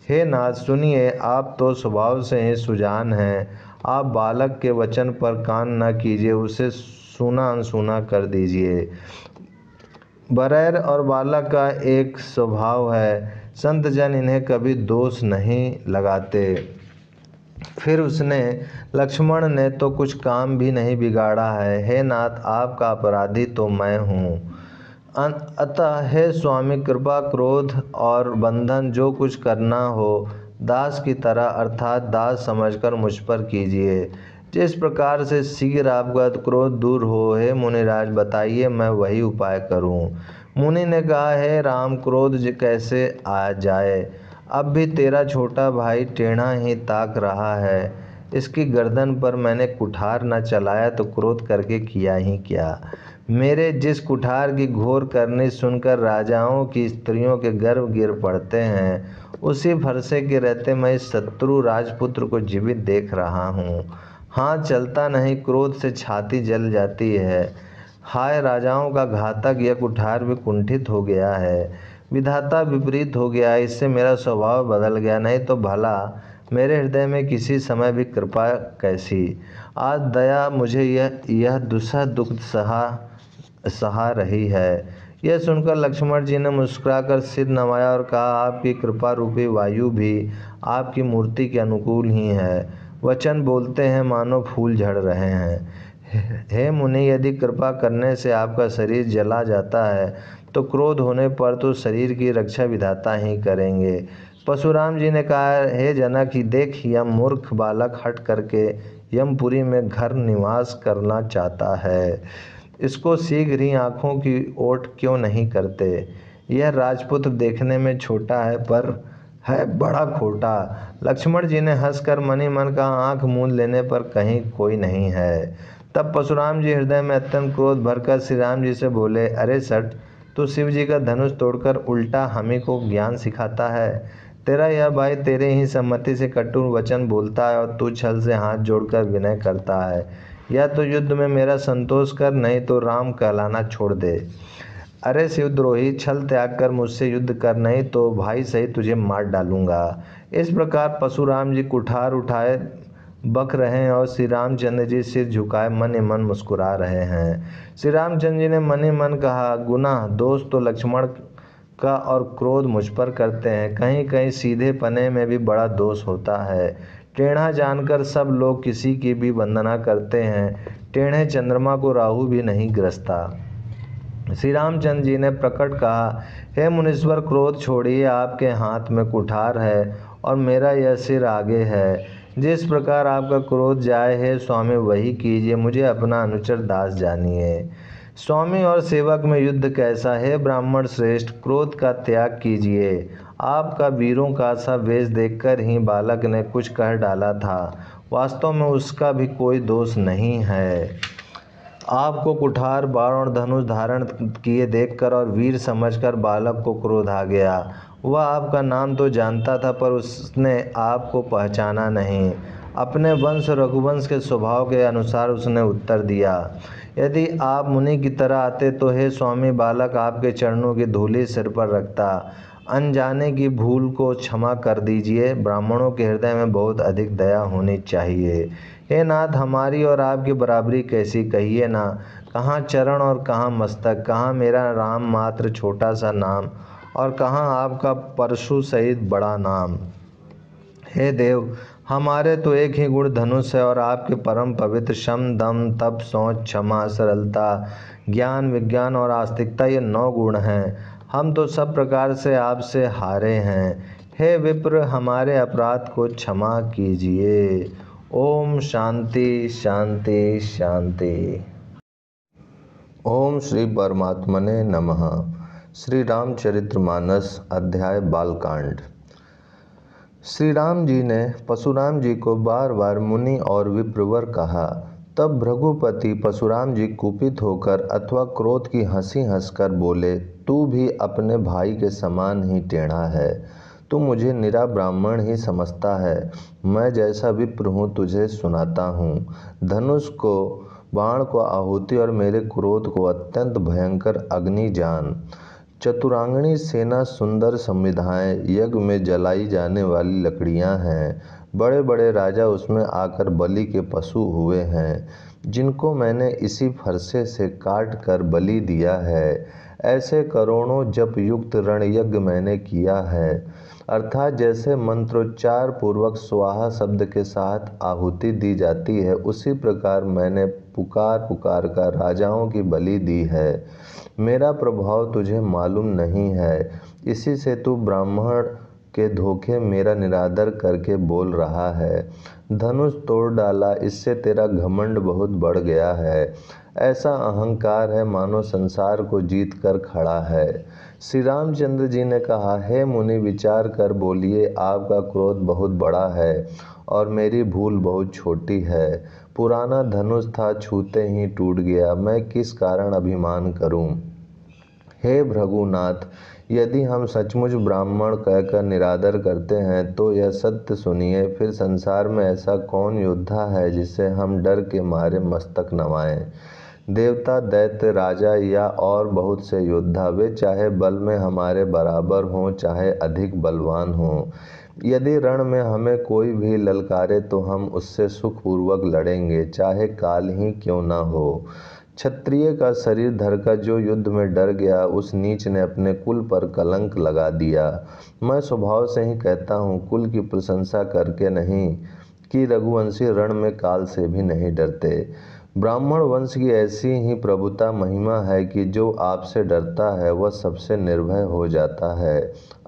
हे नाथ सुनिए, आप तो स्वभाव से ही सुजान हैं। आप बालक के वचन पर कान न कीजिए, उसे सुना अनसुना कर दीजिए। बरैर और बालक का एक स्वभाव है, संत जन इन्हें कभी दोष नहीं लगाते। फिर उसने, लक्ष्मण ने तो कुछ काम भी नहीं बिगाड़ा है। हे नाथ, आपका अपराधी तो मैं हूँ। अतः हे स्वामी, कृपा क्रोध और बंधन जो कुछ करना हो दास की तरह अर्थात दास समझकर मुझ पर कीजिए। जिस प्रकार से शीघ्र आपका क्रोध दूर हो, हे मुनिराज बताइए, मैं वही उपाय करूं। मुनि ने कहा, हे राम, क्रोध कैसे आ जाए? अब भी तेरा छोटा भाई टेढ़ा ही ताक रहा है। इसकी गर्दन पर मैंने कुठार न चलाया तो क्रोध करके किया ही क्या? मेरे जिस कुठार की घोर करनी सुनकर राजाओं की स्त्रियों के गर्भ गिर पड़ते हैं, उसी भरसे के रहते मैं इस शत्रु राजपुत्र को जीवित देख रहा हूँ। हाथ चलता नहीं, क्रोध से छाती जल जाती है। हाय राजाओं का घातक, यह कुठार भी कुंठित हो गया है। विधाता विपरीत हो गया, इससे मेरा स्वभाव बदल गया। नहीं तो भला मेरे हृदय में किसी समय भी कृपा कैसी? आज दया मुझे यह दुस्सह दुख सहा रही है। यह सुनकर लक्ष्मण जी ने मुस्कुराकर सिर नवाया और कहा, आपकी कृपा रूपी वायु भी आपकी मूर्ति के अनुकूल ही है। वचन बोलते हैं मानो फूल झड़ रहे हैं। हे मुनि, यदि कृपा करने से आपका शरीर जला जाता है तो क्रोध होने पर तो शरीर की रक्षा विधाता ही करेंगे। परशुराम जी ने कहा, हे जनक, ही देख, यह मूर्ख बालक हट करके यमपुरी में घर निवास करना चाहता है। इसको शीघ्र ही आँखों की ओट क्यों नहीं करते? यह राजपुत्र देखने में छोटा है पर है बड़ा खोटा। लक्ष्मण जी ने हंसकर मनी मन का आँख मूंद लेने पर कहीं कोई नहीं है। तब परशुराम जी हृदय में अत्यंत क्रोध भरकर श्री राम जी से बोले, अरे सठ, तू शिव जी का धनुष तोड़कर उल्टा हमी को ज्ञान सिखाता है। तेरा यह भाई तेरे ही सम्मति से कटु वचन बोलता है और तू छल से हाथ जोड़कर विनय करता है। या तो युद्ध में मेरा संतोष कर, नहीं तो राम कहलाना छोड़ दे। अरे शिवद्रोही, छल त्याग कर मुझसे युद्ध कर, नहीं तो भाई सही तुझे मार डालूंगा। इस प्रकार परशुराम जी कुठार उठाए बक रहे हैं और श्री रामचंद्र जी सिर झुकाए मन ही मन मुस्कुरा रहे हैं। श्री रामचंद्र जी ने मन ही मन कहा, गुनाह दोष तो लक्ष्मण का और क्रोध मुझ पर करते हैं। कहीं कहीं सीधे पने में भी बड़ा दोष होता है। टेढ़ा जानकर सब लोग किसी की भी वंदना करते हैं। टेढ़े चंद्रमा को राहु भी नहीं ग्रसता। श्री रामचंद्र जी ने प्रकट कहा, हे मुनीश्वर, क्रोध छोड़िए, आपके हाथ में कुठार है और मेरा यह सिर आगे है। जिस प्रकार आपका क्रोध जाए, हे स्वामी, वही कीजिए। मुझे अपना अनुचर दास जानिए। स्वामी और सेवक में युद्ध कैसा? है ब्राह्मण श्रेष्ठ, क्रोध का त्याग कीजिए। आपका वीरों का सा वेश देखकर ही बालक ने कुछ कह डाला था। वास्तव में उसका भी कोई दोष नहीं है। आपको कुठार, बाण और धनुष धारण किए देखकर और वीर समझकर बालक को क्रोध आ गया। वह आपका नाम तो जानता था पर उसने आपको पहचाना नहीं। अपने वंश रघुवंश के स्वभाव के अनुसार उसने उत्तर दिया, यदि आप मुनि की तरह आते तो हे स्वामी, बालक आपके चरणों की धूलि सिर पर रखता। अनजाने की भूल को क्षमा कर दीजिए। ब्राह्मणों के हृदय में बहुत अधिक दया होनी चाहिए। हे नाथ, हमारी और आपकी बराबरी कैसी, कहिए ना। कहाँ चरण और कहाँ मस्तक, कहाँ मेरा राम मात्र छोटा सा नाम और कहाँ आपका परशु सहित बड़ा नाम। हे देव, हमारे तो एक ही गुण धनुष है और आपके परम पवित्र शम, दम, तप, शौच, क्षमा, सरलता, ज्ञान, विज्ञान और आस्तिकता, ये 9 गुण हैं। हम तो सब प्रकार से आपसे हारे हैं। हे विप्र, हमारे अपराध को क्षमा कीजिए। ओम शांति शांति शांति। ओम श्री परमात्मने नमः। श्री रामचरितमानस अध्याय बालकांड। श्री राम जी ने परशुराम जी को बार बार मुनि और विप्रवर कहा। तब भृगुपति परशुराम जी कुपित होकर अथवा क्रोध की हंसी हंसकर बोले, तू भी अपने भाई के समान ही टेढ़ा है। तू मुझे निरा ब्राह्मण ही समझता है। मैं जैसा विप्र हूँ तुझे सुनाता हूँ। धनुष को, बाण को आहुति और मेरे क्रोध को अत्यंत भयंकर अग्नि जान। चतुरांगणी सेना सुंदर संविधाएं यज्ञ में जलाई जाने वाली लकड़ियां हैं। बड़े बड़े राजा उसमें आकर बलि के पशु हुए हैं, जिनको मैंने इसी फरसे से काट कर बलि दिया है। ऐसे करोड़ों जप युक्त रण यज्ञ मैंने किया है, अर्थात जैसे मंत्रोच्चार पूर्वक स्वाहा शब्द के साथ आहुति दी जाती है, उसी प्रकार मैंने पुकार पुकार कर राजाओं की बलि दी है। मेरा प्रभाव तुझे मालूम नहीं है, इसी से तू ब्राह्मण के धोखे मेरा निरादर करके बोल रहा है। धनुष तोड़ डाला, इससे तेरा घमंड बहुत बढ़ गया है। ऐसा अहंकार है मानो संसार को जीत कर खड़ा है। श्री रामचंद्र जी ने कहा, हे मुनि, विचार कर बोलिए, आपका क्रोध बहुत बड़ा है और मेरी भूल बहुत छोटी है। पुराना धनुष था, छूते ही टूट गया, मैं किस कारण अभिमान करूं। हे भृगुनाथ, यदि हम सचमुच ब्राह्मण कहकर निरादर करते हैं तो यह सत्य सुनिए, फिर संसार में ऐसा कौन योद्धा है जिसे हम डर के मारे मस्तक नवाएं। देवता, दैत्य, राजा या और बहुत से योद्धा, वे चाहे बल में हमारे बराबर हों चाहे अधिक बलवान हों, यदि रण में हमें कोई भी ललकारे तो हम उससे सुखपूर्वक लड़ेंगे, चाहे काल ही क्यों न हो। क्षत्रिय का शरीर धरकर जो युद्ध में डर गया, उस नीच ने अपने कुल पर कलंक लगा दिया। मैं स्वभाव से ही कहता हूँ, कुल की प्रशंसा करके नहीं, कि रघुवंशी रण में काल से भी नहीं डरते। ब्राह्मण वंश की ऐसी ही प्रभुता महिमा है कि जो आपसे डरता है वह सबसे निर्भय हो जाता है,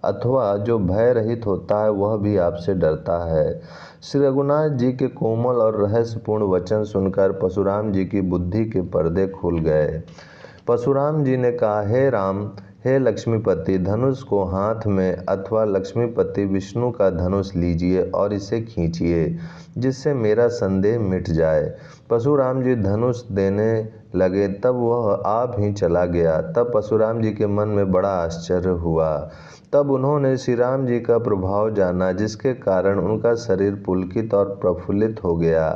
अथवा जो भय रहित होता है वह भी आपसे डरता है। श्री रघुनाथ जी के कोमल और रहस्यपूर्ण वचन सुनकर परशुराम जी की बुद्धि के पर्दे खुल गए। परशुराम जी ने कहा, हे राम, हे लक्ष्मीपति, धनुष को हाथ में, अथवा लक्ष्मीपति विष्णु का धनुष लीजिए और इसे खींचिए, जिससे मेरा संदेह मिट जाए। परशुराम जी धनुष देने लगे, तब वह आप ही चला गया। तब परशुराम जी के मन में बड़ा आश्चर्य हुआ। तब उन्होंने श्री राम जी का प्रभाव जाना, जिसके कारण उनका शरीर पुलकित और प्रफुल्लित हो गया।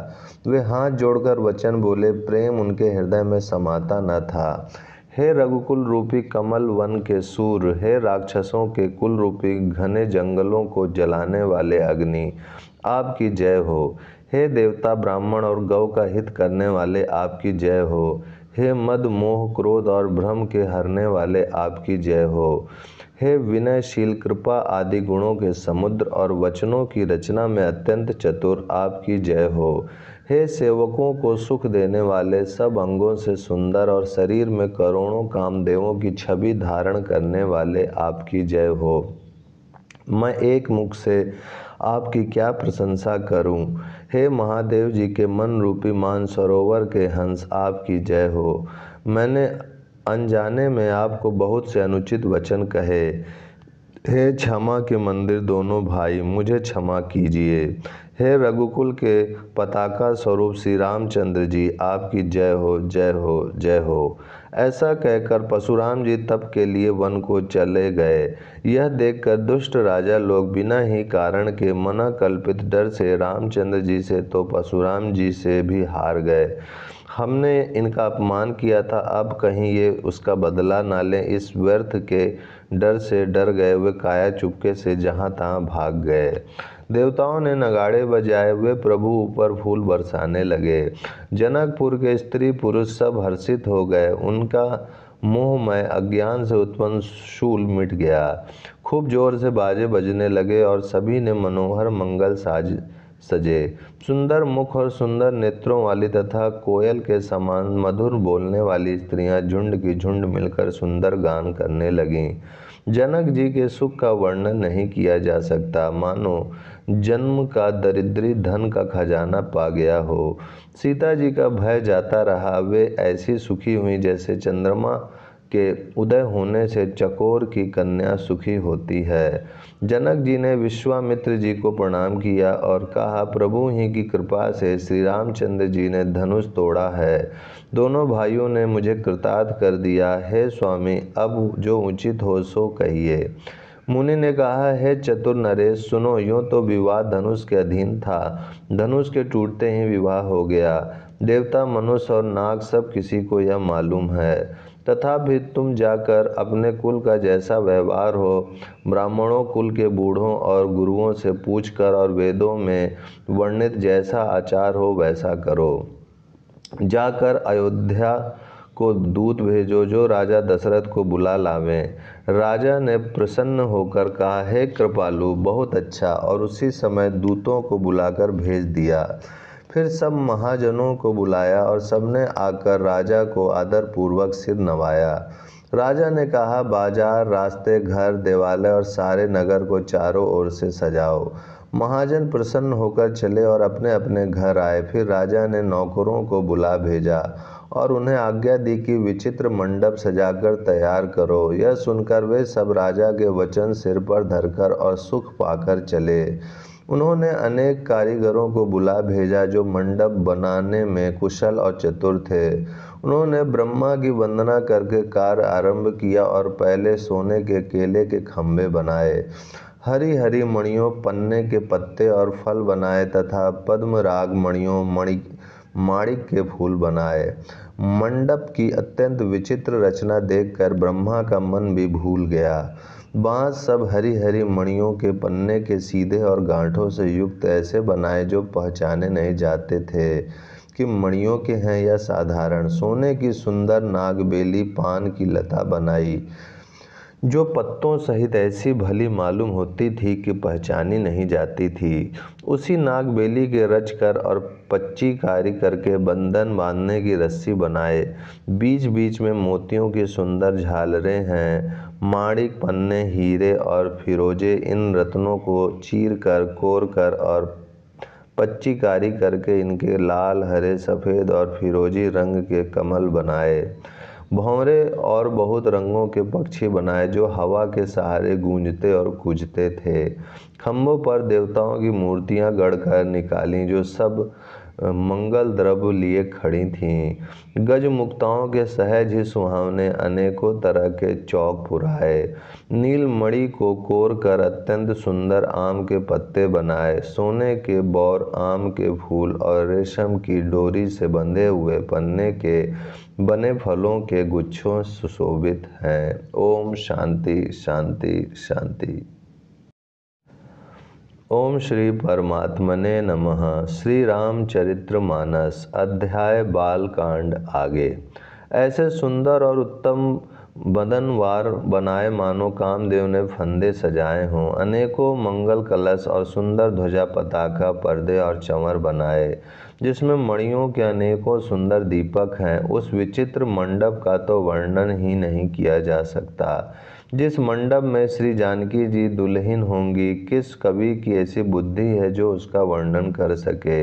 वे हाथ जोड़कर वचन बोले, प्रेम उनके हृदय में समाता न था। हे रघुकुल रूपी कमल वन के सूर, हे राक्षसों के कुल रूपी घने जंगलों को जलाने वाले अग्नि, आपकी जय हो। हे देवता, ब्राह्मण और गौ का हित करने वाले, आपकी जय हो। हे मद, मोह, क्रोध और भ्रम के हरने वाले, आपकी जय हो। हे विनयशील, कृपा आदि गुणों के समुद्र और वचनों की रचना में अत्यंत चतुर, आपकी जय हो। हे सेवकों को सुख देने वाले, सब अंगों से सुंदर और शरीर में करोड़ों कामदेवों की छवि धारण करने वाले, आपकी जय हो। मैं एक मुख से आपकी क्या प्रशंसा करूं। हे महादेव जी के मन रूपी मानसरोवर के हंस, आपकी जय हो। मैंने अनजाने में आपको बहुत से अनुचित वचन कहे। हे क्षमा के मंदिर दोनों भाई, मुझे क्षमा कीजिए। हे रघुकुल के पताका स्वरूप श्री रामचंद्र जी, आपकी जय हो, जय हो, जय हो। ऐसा कहकर परशुराम जी तप के लिए वन को चले गए। यह देखकर दुष्ट राजा लोग बिना ही कारण के मना कल्पित डर से रामचंद्र जी से तो परशुराम जी से भी हार गए। हमने इनका अपमान किया था, अब कहीं ये उसका बदला ना लें, इस व्यर्थ के डर से डर गए वे काया चुपके से जहाँ तहाँ भाग गए। देवताओं ने नगाड़े बजाए, वे प्रभु ऊपर फूल बरसाने लगे। जनकपुर के स्त्री पुरुष सब हर्षित हो गए, उनका मोहमय अज्ञान से उत्पन्न शूल मिट गया। खूब जोर से बाजे बजने लगे और सभी ने मनोहर मंगल साज सजे। सुंदर मुख और सुंदर नेत्रों वाली तथा कोयल के समान मधुर बोलने वाली स्त्रियां झुंड की झुंड मिलकर सुंदर गान करने लगीं। जनक जी के सुख का वर्णन नहीं किया जा सकता, मानो जन्म का दरिद्री धन का खजाना पा गया हो। सीता जी का भय जाता रहा, वे ऐसी सुखी हुई जैसे चंद्रमा के उदय होने से चकोर की कन्या सुखी होती है। जनक जी ने विश्वामित्र जी को प्रणाम किया और कहा, प्रभु ही की कृपा से श्री रामचंद्र जी ने धनुष तोड़ा है। दोनों भाइयों ने मुझे कृतार्थ कर दिया। हे स्वामी, अब जो उचित हो सो कहिए। मुनि ने कहा, हे चतुर नरेश, सुनो। यूँ तो विवाह धनुष के अधीन था। धनुष के टूटते ही विवाह हो गया। देवता, मनुष्य और नाग सब किसी को यह मालूम है। तथापि तुम जाकर अपने कुल का जैसा व्यवहार हो, ब्राह्मणों कुल के बूढ़ों और गुरुओं से पूछकर और वेदों में वर्णित जैसा आचार हो वैसा करो। जाकर अयोध्या को दूत भेजो जो राजा दशरथ को बुला लावें। राजा ने प्रसन्न होकर कहा, हे कृपालु, बहुत अच्छा। और उसी समय दूतों को बुलाकर भेज दिया। फिर सब महाजनों को बुलाया और सबने आकर राजा को आदरपूर्वक सिर नवाया। राजा ने कहा, बाजार, रास्ते, घर, देवालय और सारे नगर को चारों ओर से सजाओ। महाजन प्रसन्न होकर चले और अपने अपने घर आए। फिर राजा ने नौकरों को बुला भेजा और उन्हें आज्ञा दी कि विचित्र मंडप सजाकर तैयार करो। यह सुनकर वे सब राजा के वचन सिर पर धरकर और सुख पाकर चले। उन्होंने अनेक कारीगरों को बुला भेजा जो मंडप बनाने में कुशल और चतुर थे। उन्होंने ब्रह्मा की वंदना करके कार्य आरंभ किया और पहले सोने के केले के खंभे बनाए, हरी हरी मणियों, पन्ने के पत्ते और फल बनाए तथा पद्मराग मणियों, माणिक के फूल बनाए। मंडप की अत्यंत विचित्र रचना देखकर ब्रह्मा का मन भी भूल गया। बाँस सब हरी हरी मणियों के पन्ने के सीधे और गांठों से युक्त ऐसे बनाए जो पहचाने नहीं जाते थे कि मणियों के हैं या साधारण। सोने की सुंदर नागबेली पान की लता बनाई जो पत्तों सहित ऐसी भली मालूम होती थी कि पहचानी नहीं जाती थी। उसी नागबेली के रचकर और पच्चीकारी करके बंधन बांधने की रस्सी बनाए। बीच बीच में मोतियों की सुंदर झालरें हैं। माणिक, पन्ने, हीरे और फिरोजे इन रत्नों को चीर कर, कोर कर और पच्चीकारी करके इनके लाल, हरे, सफ़ेद और फिरोजी रंग के कमल बनाए। भंवरे और बहुत रंगों के पक्षी बनाए जो हवा के सहारे गूंजते और कूजते थे। खम्भों पर देवताओं की मूर्तियां गढ़कर निकालीं जो सब मंगल द्रव्य लिए खड़ी थीं। गजमुक्ताओं के सहज ही सुहावने अनेकों तरह के चौक पुराए। नीलमणि को कोर कर अत्यंत सुंदर आम के पत्ते बनाए। सोने के बौर, आम के फूल और रेशम की डोरी से बंधे हुए पन्ने के बने फलों के गुच्छों सुशोभित हैं। ओम शांति शांति शांति। ओम श्री परमात्मने नमः। श्री रामचरितमानस अध्याय बालकांड आगे। ऐसे सुंदर और उत्तम बदनवार बनाए मानो कामदेव ने फंदे सजाए हों। अनेकों मंगल कलश और सुंदर ध्वजा, पताका, पर्दे और चंवर बनाए जिसमें मणियों के अनेकों सुंदर दीपक हैं। उस विचित्र मंडप का तो वर्णन ही नहीं किया जा सकता। जिस मंडप में श्री जानकी जी दुल्हन होंगी, किस कवि की ऐसी बुद्धि है जो उसका वर्णन कर सके।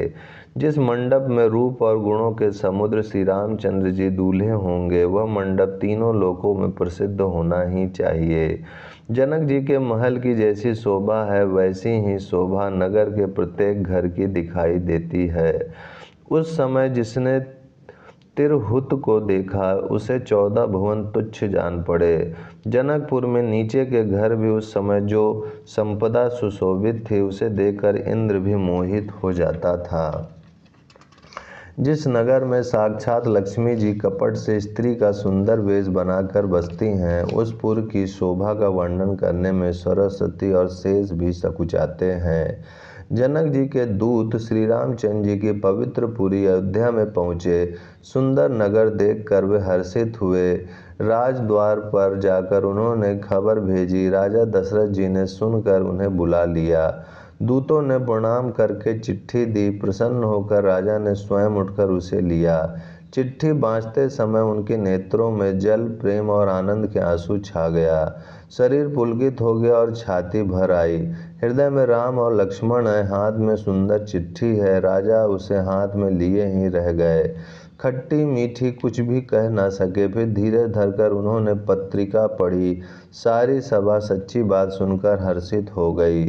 जिस मंडप में रूप और गुणों के समुद्र श्री रामचंद्र जी दूल्हे होंगे, वह मंडप तीनों लोकों में प्रसिद्ध होना ही चाहिए। जनक जी के महल की जैसी शोभा है, वैसी ही शोभा नगर के प्रत्येक घर की दिखाई देती है। उस समय जिसने तिरहुत को देखा, उसे 14 भुवन तुच्छ जान पड़े। जनकपुर में नीचे के घर भी उस समय जो संपदा सुशोभित थी, उसे देखकर इंद्र भी मोहित हो जाता था। जिस नगर में साक्षात लक्ष्मी जी कपट से स्त्री का सुंदर वेश बनाकर बसती हैं, उस पुर की शोभा का वर्णन करने में सरस्वती और शेष भी सकुचाते हैं। जनक जी के दूत श्री रामचंद्र जी की पवित्र पुरी अयोध्या में पहुँचे। सुंदर नगर देखकर वे हर्षित हुए। राजद्वार पर जाकर उन्होंने खबर भेजी। राजा दशरथ जी ने सुनकर उन्हें बुला लिया। दूतों ने प्रणाम करके चिट्ठी दी। प्रसन्न होकर राजा ने स्वयं उठकर उसे लिया। चिट्ठी बाँचते समय उनके नेत्रों में जल, प्रेम और आनंद के आंसू छा गया। शरीर पुलकित हो गया और छाती भर आई। हृदय में राम और लक्ष्मण है, हाथ में सुंदर चिट्ठी है। राजा उसे हाथ में लिए ही रह गए। खट्टी मीठी कुछ भी कह न सके। फिर धीरे धरकर उन्होंने पत्रिका पढ़ी। सारी सभा सच्ची बात सुनकर हर्षित हो गई।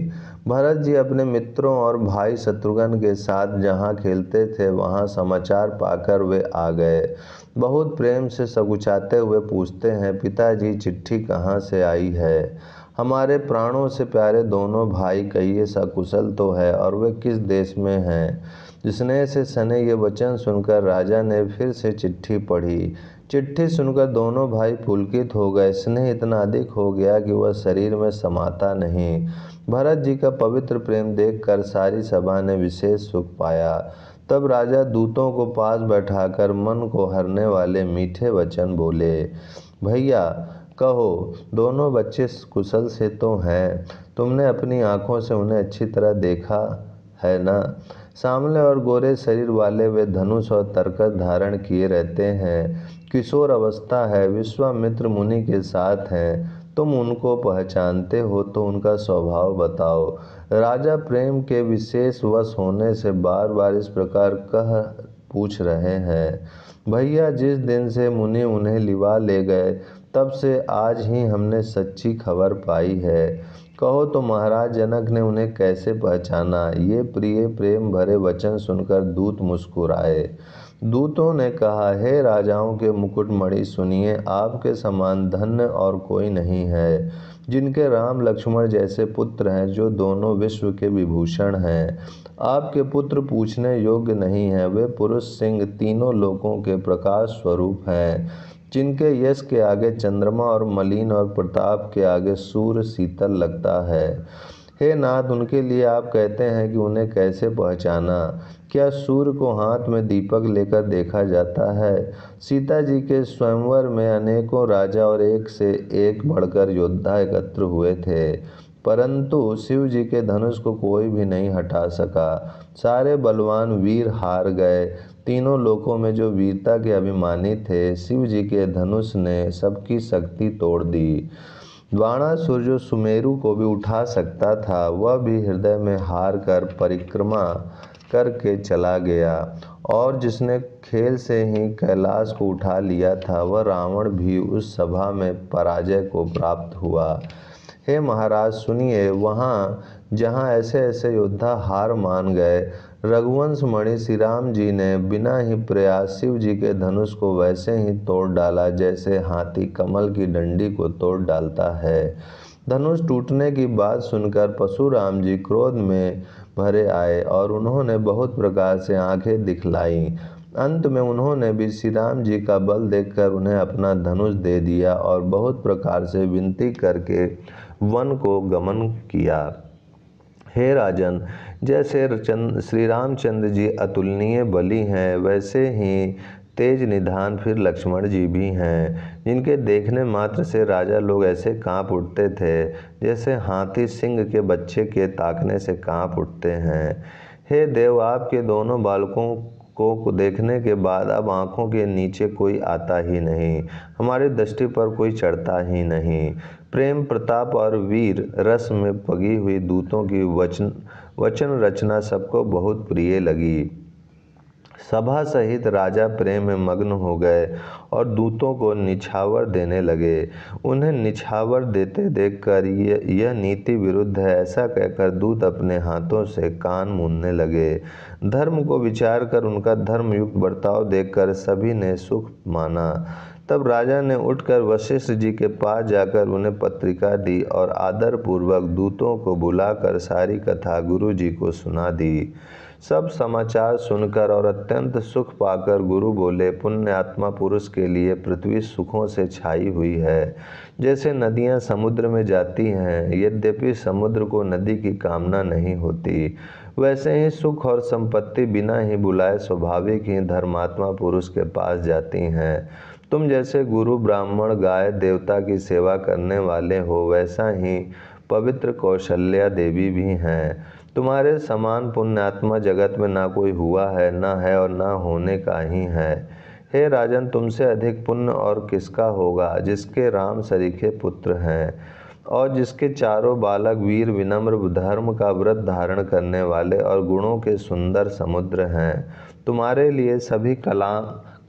भरत जी अपने मित्रों और भाई शत्रुघ्न के साथ जहाँ खेलते थे वहाँ समाचार पाकर वे आ गए। बहुत प्रेम से सकुचाते हुए पूछते हैं, पिताजी चिट्ठी कहाँ से आई है? हमारे प्राणों से प्यारे दोनों भाई कहिए सकुशल तो है, और वे किस देश में हैं? स्नेह से सने ये वचन सुनकर राजा ने फिर से चिट्ठी पढ़ी। चिट्ठी सुनकर दोनों भाई पुलकित हो गए। स्नेह इतना अधिक हो गया कि वह शरीर में समाता नहीं। भरत जी का पवित्र प्रेम देखकर सारी सभा ने विशेष सुख पाया। तब राजा दूतों को पास बैठाकर मन को हरने वाले मीठे वचन बोले। भैया कहो, दोनों बच्चे कुशल से तो हैं? तुमने अपनी आंखों से उन्हें अच्छी तरह देखा है ना? सांवले और गोरे शरीर वाले वे धनुष और तरकस धारण किए रहते हैं। किशोर अवस्था है, विश्वामित्र मुनि के साथ हैं। तुम उनको पहचानते हो तो उनका स्वभाव बताओ। राजा प्रेम के विशेष वश होने से बार बार इस प्रकार कह पूछ रहे हैं। भैया जिस दिन से मुनि उन्हें लिवा ले गए तब से आज ही हमने सच्ची खबर पाई है। कहो तो महाराज जनक ने उन्हें कैसे पहचाना? ये प्रिय प्रेम भरे वचन सुनकर दूत मुस्कुराए। दूतों ने कहा, हे राजाओं के मुकुटमणि, सुनिए, आपके समान धन्य और कोई नहीं है, जिनके राम लक्ष्मण जैसे पुत्र हैं, जो दोनों विश्व के विभूषण हैं। आपके पुत्र पूछने योग्य नहीं हैं। वे पुरुष सिंह तीनों लोकों के प्रकाश स्वरूप हैं, जिनके यश के आगे चंद्रमा और मलिन और प्रताप के आगे सूर्य शीतल लगता है। हे नाथ, उनके लिए आप कहते हैं कि उन्हें कैसे पहचाना? क्या सूर्य को हाथ में दीपक लेकर देखा जाता है? सीता जी के स्वयंवर में अनेकों राजा और एक से एक बढ़कर योद्धा एकत्र हुए थे, परंतु शिव जी के धनुष को कोई भी नहीं हटा सका। सारे बलवान वीर हार गए। तीनों लोकों में जो वीरता के अभिमानी थे, शिव जी के धनुष ने सबकी शक्ति तोड़ दी। बाणासुर जो सुमेरु को भी उठा सकता था, वह भी हृदय में हार कर परिक्रमा करके चला गया। और जिसने खेल से ही कैलाश को उठा लिया था, वह रावण भी उस सभा में पराजय को प्राप्त हुआ। हे महाराज सुनिए, वहाँ जहाँ ऐसे ऐसे योद्धा हार मान गए, रघुवंश मणि श्री राम जी ने बिना ही प्रयास शिव जी के धनुष को वैसे ही तोड़ डाला जैसे हाथी कमल की डंडी को तोड़ डालता है। धनुष टूटने की बात सुनकर परशुराम जी क्रोध में भरे आए और उन्होंने बहुत प्रकार से आंखें दिखलाई। अंत में उन्होंने भी श्री राम जी का बल देखकर उन्हें अपना धनुष दे दिया और बहुत प्रकार से विनती करके वन को गमन किया। हे राजन, जैसे श्री रामचंद्र जी अतुलनीय बली हैं, वैसे ही तेज निधान फिर लक्ष्मण जी भी हैं, जिनके देखने मात्र से राजा लोग ऐसे कांप उठते थे जैसे हाथी सिंह के बच्चे के ताकने से कांप उठते हैं। हे देव, आपके दोनों बालकों को देखने के बाद अब आँखों के नीचे कोई आता ही नहीं, हमारी दृष्टि पर कोई चढ़ता ही नहीं। प्रेम प्रताप और वीर रस में पगी हुई दूतों की वचन रचना सबको बहुत प्रिय लगी। सभा सहित राजा प्रेम में मग्न हो गए और दूतों को निछावर देने लगे। उन्हें निछावर देते देखकर यह नीति विरुद्ध है ऐसा कहकर दूत अपने हाथों से कान मूंदने लगे। धर्म को विचार कर उनका धर्मयुक्त बर्ताव देखकर सभी ने सुख माना। तब राजा ने उठकर वशिष्ठ जी के पास जाकर उन्हें पत्रिका दी और आदरपूर्वक दूतों को बुलाकर सारी कथा गुरु जी को सुना दी। सब समाचार सुनकर और अत्यंत सुख पाकर गुरु बोले, पुण्य आत्मा पुरुष के लिए पृथ्वी सुखों से छाई हुई है। जैसे नदियां समुद्र में जाती हैं, यद्यपि समुद्र को नदी की कामना नहीं होती, वैसे ही सुख और संपत्ति बिना ही बुलाए स्वाभाविक ही धर्मात्मा पुरुष के पास जाती हैं। तुम जैसे गुरु ब्राह्मण गाय देवता की सेवा करने वाले हो, वैसा ही पवित्र कौशल्या देवी भी हैं। तुम्हारे समान पुण्यात्मा जगत में ना कोई हुआ है, ना है और ना होने का ही है। हे राजन, तुमसे अधिक पुण्य और किसका होगा, जिसके राम सरीखे पुत्र हैं और जिसके चारों बालक वीर विनम्र धर्म का व्रत धारण करने वाले और गुणों के सुंदर समुद्र हैं। तुम्हारे लिए सभी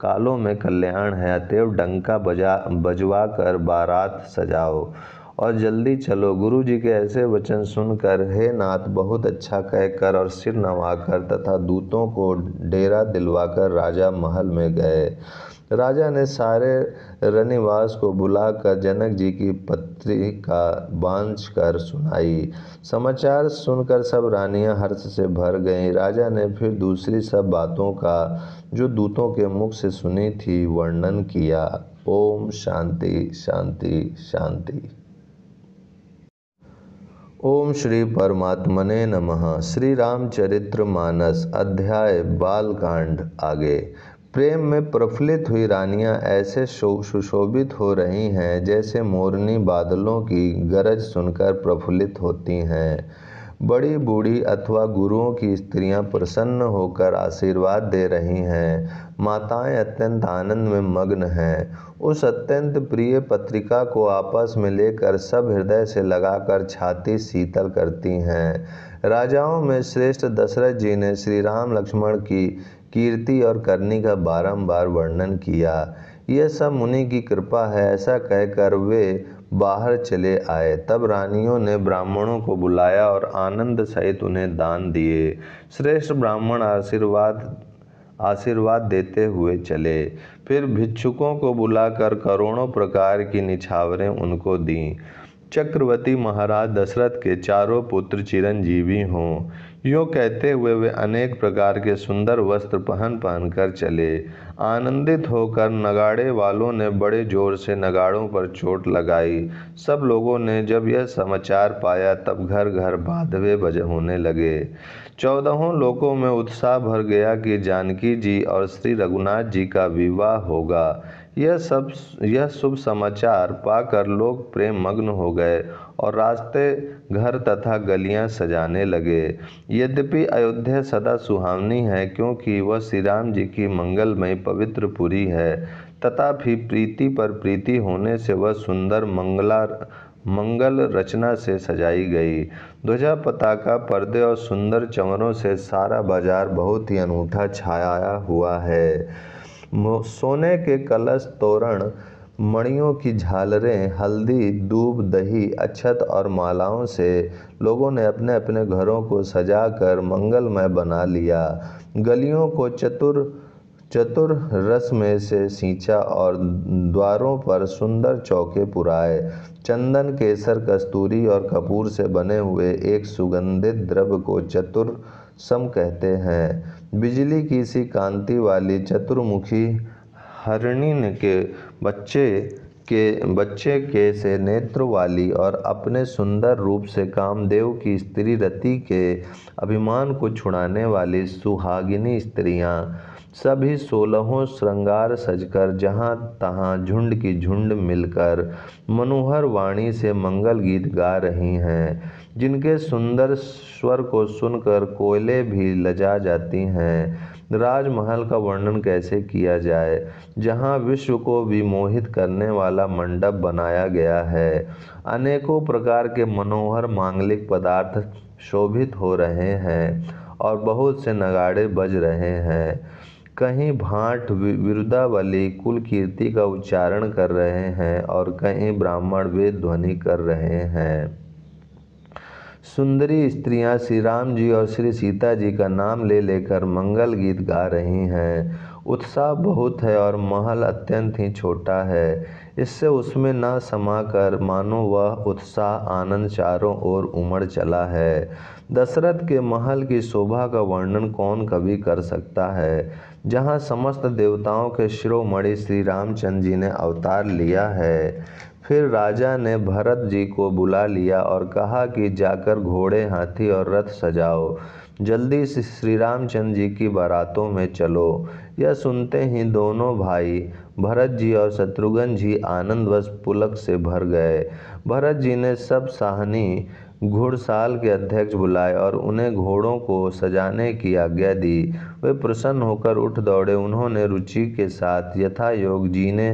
कालों में कल्याण है, अतएव डंका बजवा कर बारात सजाओ और जल्दी चलो। गुरु जी के ऐसे वचन सुनकर हे नाथ बहुत अच्छा कहकर और सिर नवाकर तथा दूतों को डेरा दिलवाकर राजा महल में गए। राजा ने सारे रनिवास को बुलाकर जनक जी की पत्रिका बाँच कर सुनाई। समाचार सुनकर सब रानियां हर्ष से भर गईं। राजा ने फिर दूसरी सब बातों का जो दूतों के मुख से सुनी थी वर्णन किया। ओम शांति शांति शांति। ओम श्री परमात्मने नमः। श्री रामचरित्र मानस अध्याय बालकांड आगे। प्रेम में प्रफुल्लित हुई रानियां ऐसे सुशोभित हो रही हैं जैसे मोरनी बादलों की गरज सुनकर प्रफुल्लित होती हैं। बड़ी बूढ़ी अथवा गुरुओं की स्त्रियां प्रसन्न होकर आशीर्वाद दे रही हैं। माताएं अत्यंत आनंद में मग्न हैं। उस अत्यंत प्रिय पत्रिका को आपस में लेकर सब हृदय से लगाकर छाती शीतल करती हैं। राजाओं में श्रेष्ठ दशरथ जी ने श्री राम लक्ष्मण की कीर्ति और करनी का बारंबार वर्णन किया। यह सब मुनि की कृपा है, ऐसा कहकर वे बाहर चले आए। तब रानियों ने ब्राह्मणों को बुलाया और आनंद सहित उन्हें दान दिए। श्रेष्ठ ब्राह्मण आशीर्वाद देते हुए चले। फिर भिक्षुकों को बुलाकर करोड़ों प्रकार की निछावरें उनको दीं। चक्रवर्ती महाराज दशरथ के चारों पुत्र चिरंजीवी हों, यूँ कहते हुए वे अनेक प्रकार के सुंदर वस्त्र पहन कर चले। आनंदित होकर नगाड़े वालों ने बड़े जोर से नगाड़ों पर चोट लगाई। सब लोगों ने जब यह समाचार पाया तब घर घर बाधवे होने लगे। 14 लोकों में उत्साह भर गया कि जानकी जी और श्री रघुनाथ जी का विवाह होगा। यह शुभ समाचार पाकर लोग प्रेम मग्न हो गए और रास्ते, घर तथा गलियां सजाने लगे। यद्यपि अयोध्या सदा सुहावनी है क्योंकि वह श्री राम जी की मंगलमय पवित्र पुरी है, तथापि प्रीति पर प्रीति होने से वह सुंदर मंगल रचना से सजाई गई। ध्वजा पताका पर्दे और सुंदर चंवरों से सारा बाजार बहुत ही अनूठा छाया हुआ है। सोने के कलश, तोरण, मणियों की झालरें, हल्दी, दूब, दही, अक्षत और मालाओं से लोगों ने अपने अपने घरों को सजाकर मंगलमय बना लिया। गलियों को चतुर रस में से सींचा और द्वारों पर सुंदर चौके पुराए। चंदन, केसर, कस्तूरी और कपूर से बने हुए एक सुगंधित द्रव्य को चतुरसम कहते हैं। बिजली की सी कांति वाली चतुर्मुखी हरिणी के बच्चे के से नेत्र वाली और अपने सुंदर रूप से कामदेव की स्त्री रति के अभिमान को छुड़ाने वाली सुहागिनी स्त्रियां सभी 16 श्रृंगार सजकर जहाँ तहाँ झुंड की झुंड मिलकर मनोहर वाणी से मंगल गीत गा रही हैं, जिनके सुंदर स्वर को सुनकर कोयले भी लजा जाती हैं। राजमहल का वर्णन कैसे किया जाए, जहाँ विश्व को विमोहित करने वाला मंडप बनाया गया है। अनेकों प्रकार के मनोहर मांगलिक पदार्थ शोभित हो रहे हैं और बहुत से नगाड़े बज रहे हैं। कहीं भाट विरुदावली कुल कीर्ति का उच्चारण कर रहे हैं और कहीं ब्राह्मण वेद ध्वनि कर रहे हैं। सुंदरी स्त्रियां श्री राम जी और श्री सीता जी का नाम ले लेकर मंगल गीत गा रही हैं। उत्साह बहुत है और महल अत्यंत ही छोटा है, इससे उसमें न समाकर मानो वह उत्साह आनंद चारों ओर उमड़ चला है। दशरथ के महल की शोभा का वर्णन कौन कवि कर सकता है, जहाँ समस्त देवताओं के शिरोमणि श्री रामचंद्र जी ने अवतार लिया है। फिर राजा ने भरत जी को बुला लिया और कहा कि जाकर घोड़े, हाथी और रथ सजाओ, जल्दी से श्री रामचंद्र जी की बारातों में चलो। यह सुनते ही दोनों भाई भरत जी और शत्रुघ्न जी आनंदवश पुलक से भर गए। भरत जी ने सब साहनी घुड़साल के अध्यक्ष बुलाए और उन्हें घोड़ों को सजाने की आज्ञा दी। वे प्रसन्न होकर उठ दौड़े। उन्होंने रुचि के साथ यथायोग जीने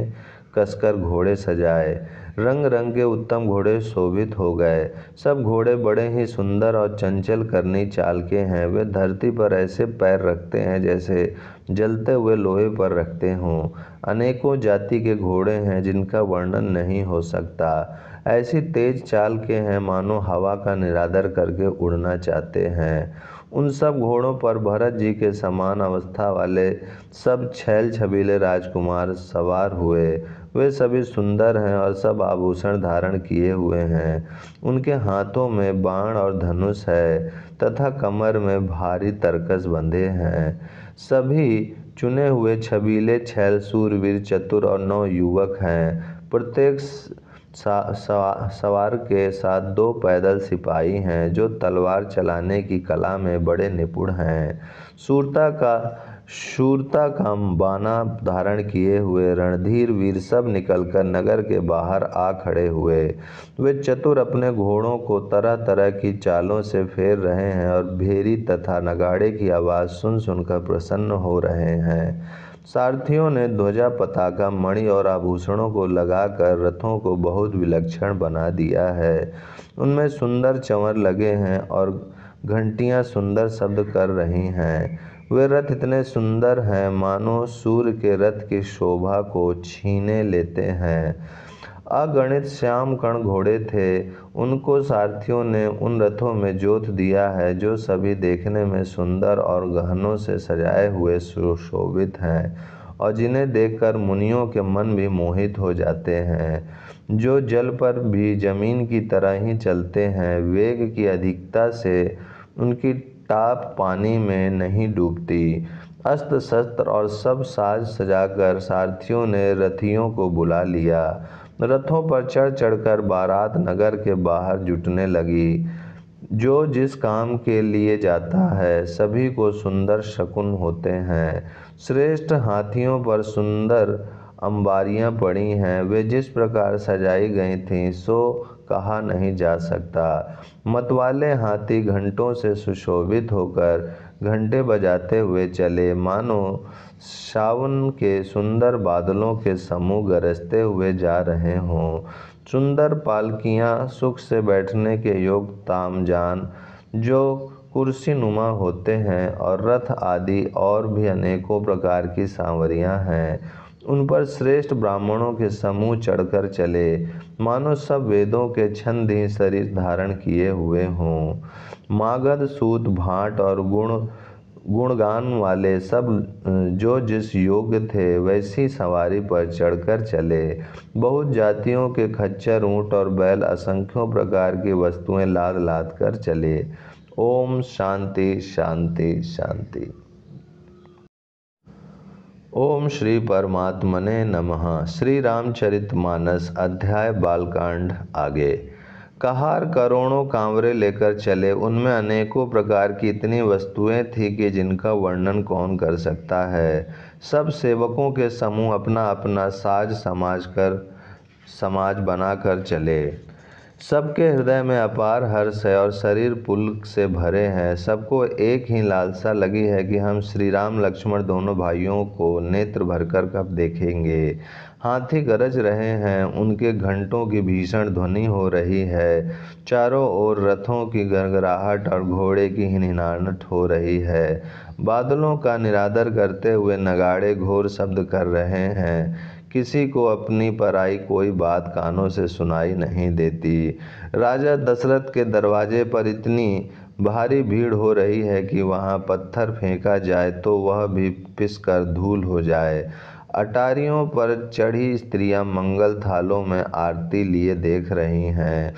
कसकर घोड़े सजाए। रंग रंग के उत्तम घोड़े शोभित हो गए। सब घोड़े बड़े ही सुंदर और चंचल करनी चाल के हैं। वे धरती पर ऐसे पैर रखते हैं जैसे जलते हुए लोहे पर रखते हों। अनेकों जाति के घोड़े हैं जिनका वर्णन नहीं हो सकता। ऐसी तेज चाल के हैं मानो हवा का निरादर करके उड़ना चाहते हैं। उन सब घोड़ों पर भरत जी के समान अवस्था वाले सब छैल छबीले राजकुमार सवार हुए। वे सभी सुंदर हैं और सब आभूषण धारण किए हुए हैं। उनके हाथों में बाण और धनुष है तथा कमर में भारी तरकस बंधे हैं। सभी चुने हुए छबीले छैल सूरवीर चतुर और नौ युवक हैं। प्रत्येक सवार के साथ 2 पैदल सिपाही हैं जो तलवार चलाने की कला में बड़े निपुण हैं। शूरता का बाना धारण किए हुए रणधीर वीर सब निकलकर नगर के बाहर आ खड़े हुए। वे चतुर अपने घोड़ों को तरह तरह की चालों से फेर रहे हैं और भेरी तथा नगाड़े की आवाज़ सुन सुनकर प्रसन्न हो रहे हैं। सारथियों ने ध्वजा पताका मणि और आभूषणों को लगाकर रथों को बहुत विलक्षण बना दिया है। उनमें सुंदर चंवर लगे हैं और घंटियां सुंदर शब्द कर रही हैं। वे रथ इतने सुंदर हैं मानो सूर्य के रथ की शोभा को छीने लेते हैं। अगणित श्याम कर्ण घोड़े थे। उनको सारथियों ने उन रथों में जोत दिया है जो सभी देखने में सुंदर और गहनों से सजाए हुए सुशोभित हैं और जिन्हें देखकर मुनियों के मन भी मोहित हो जाते हैं। जो जल पर भी जमीन की तरह ही चलते हैं। वेग की अधिकता से उनकी टाप पानी में नहीं डूबती। अस्त्र शस्त्र और सब साज सजाकर सारथियों ने रथियों को बुला लिया। रथों पर चढ़ चढ़कर बारात नगर के बाहर जुटने लगी। जो जिस काम के लिए जाता है सभी को सुंदर शकुन होते हैं। श्रेष्ठ हाथियों पर सुंदर अंबारियां पड़ी हैं। वे जिस प्रकार सजाई गई थीं सो कहा नहीं जा सकता। मतवाले हाथी घंटों से सुशोभित होकर घंटे बजाते हुए चले मानो सावन के सुंदर बादलों के समूह गरजते हुए जा रहे हों। सुंदर पालकियां सुख से बैठने के योग तामजान जो कुर्सी नुमा होते हैं और रथ आदि और भी अनेकों प्रकार की सांवरियां हैं। उन पर श्रेष्ठ ब्राह्मणों के समूह चढ़कर चले मानो सब वेदों के छंद ही शरीर धारण किए हुए हों। मागध सूत भाट और गुणगान वाले सब जो जिस योग्य थे वैसी सवारी पर चढ़कर चले। बहुत जातियों के खच्चर ऊंट और बैल असंख्यों प्रकार की वस्तुएं लाद लाद कर चले। ओम शांति शांति शांति। ओम श्री परमात्मने नमः। श्री रामचरितमानस अध्याय बालकांड आगे। कहार करोड़ों कांवरे लेकर चले। उनमें अनेकों प्रकार की इतनी वस्तुएं थी कि जिनका वर्णन कौन कर सकता है। सब सेवकों के समूह अपना अपना साज समाज बनाकर चले। सबके हृदय में अपार हर्ष है और शरीर पुलक से भरे हैं। सबको एक ही लालसा लगी है कि हम श्री राम लक्ष्मण दोनों भाइयों को नेत्र भरकर कब देखेंगे। हाथी गरज रहे हैं। उनके घंटों की भीषण ध्वनि हो रही है। चारों ओर रथों की गड़गड़ाहट और घोड़े की हिनहिनाहट हो रही है। बादलों का निरादर करते हुए नगाड़े घोर शब्द कर रहे हैं। किसी को अपनी पराई कोई बात कानों से सुनाई नहीं देती। राजा दशरथ के दरवाजे पर इतनी भारी भीड़ हो रही है कि वहां पत्थर फेंका जाए तो वह भी पिसकर धूल हो जाए। अटारियों पर चढ़ी स्त्रियां मंगल थालों में आरती लिए देख रही हैं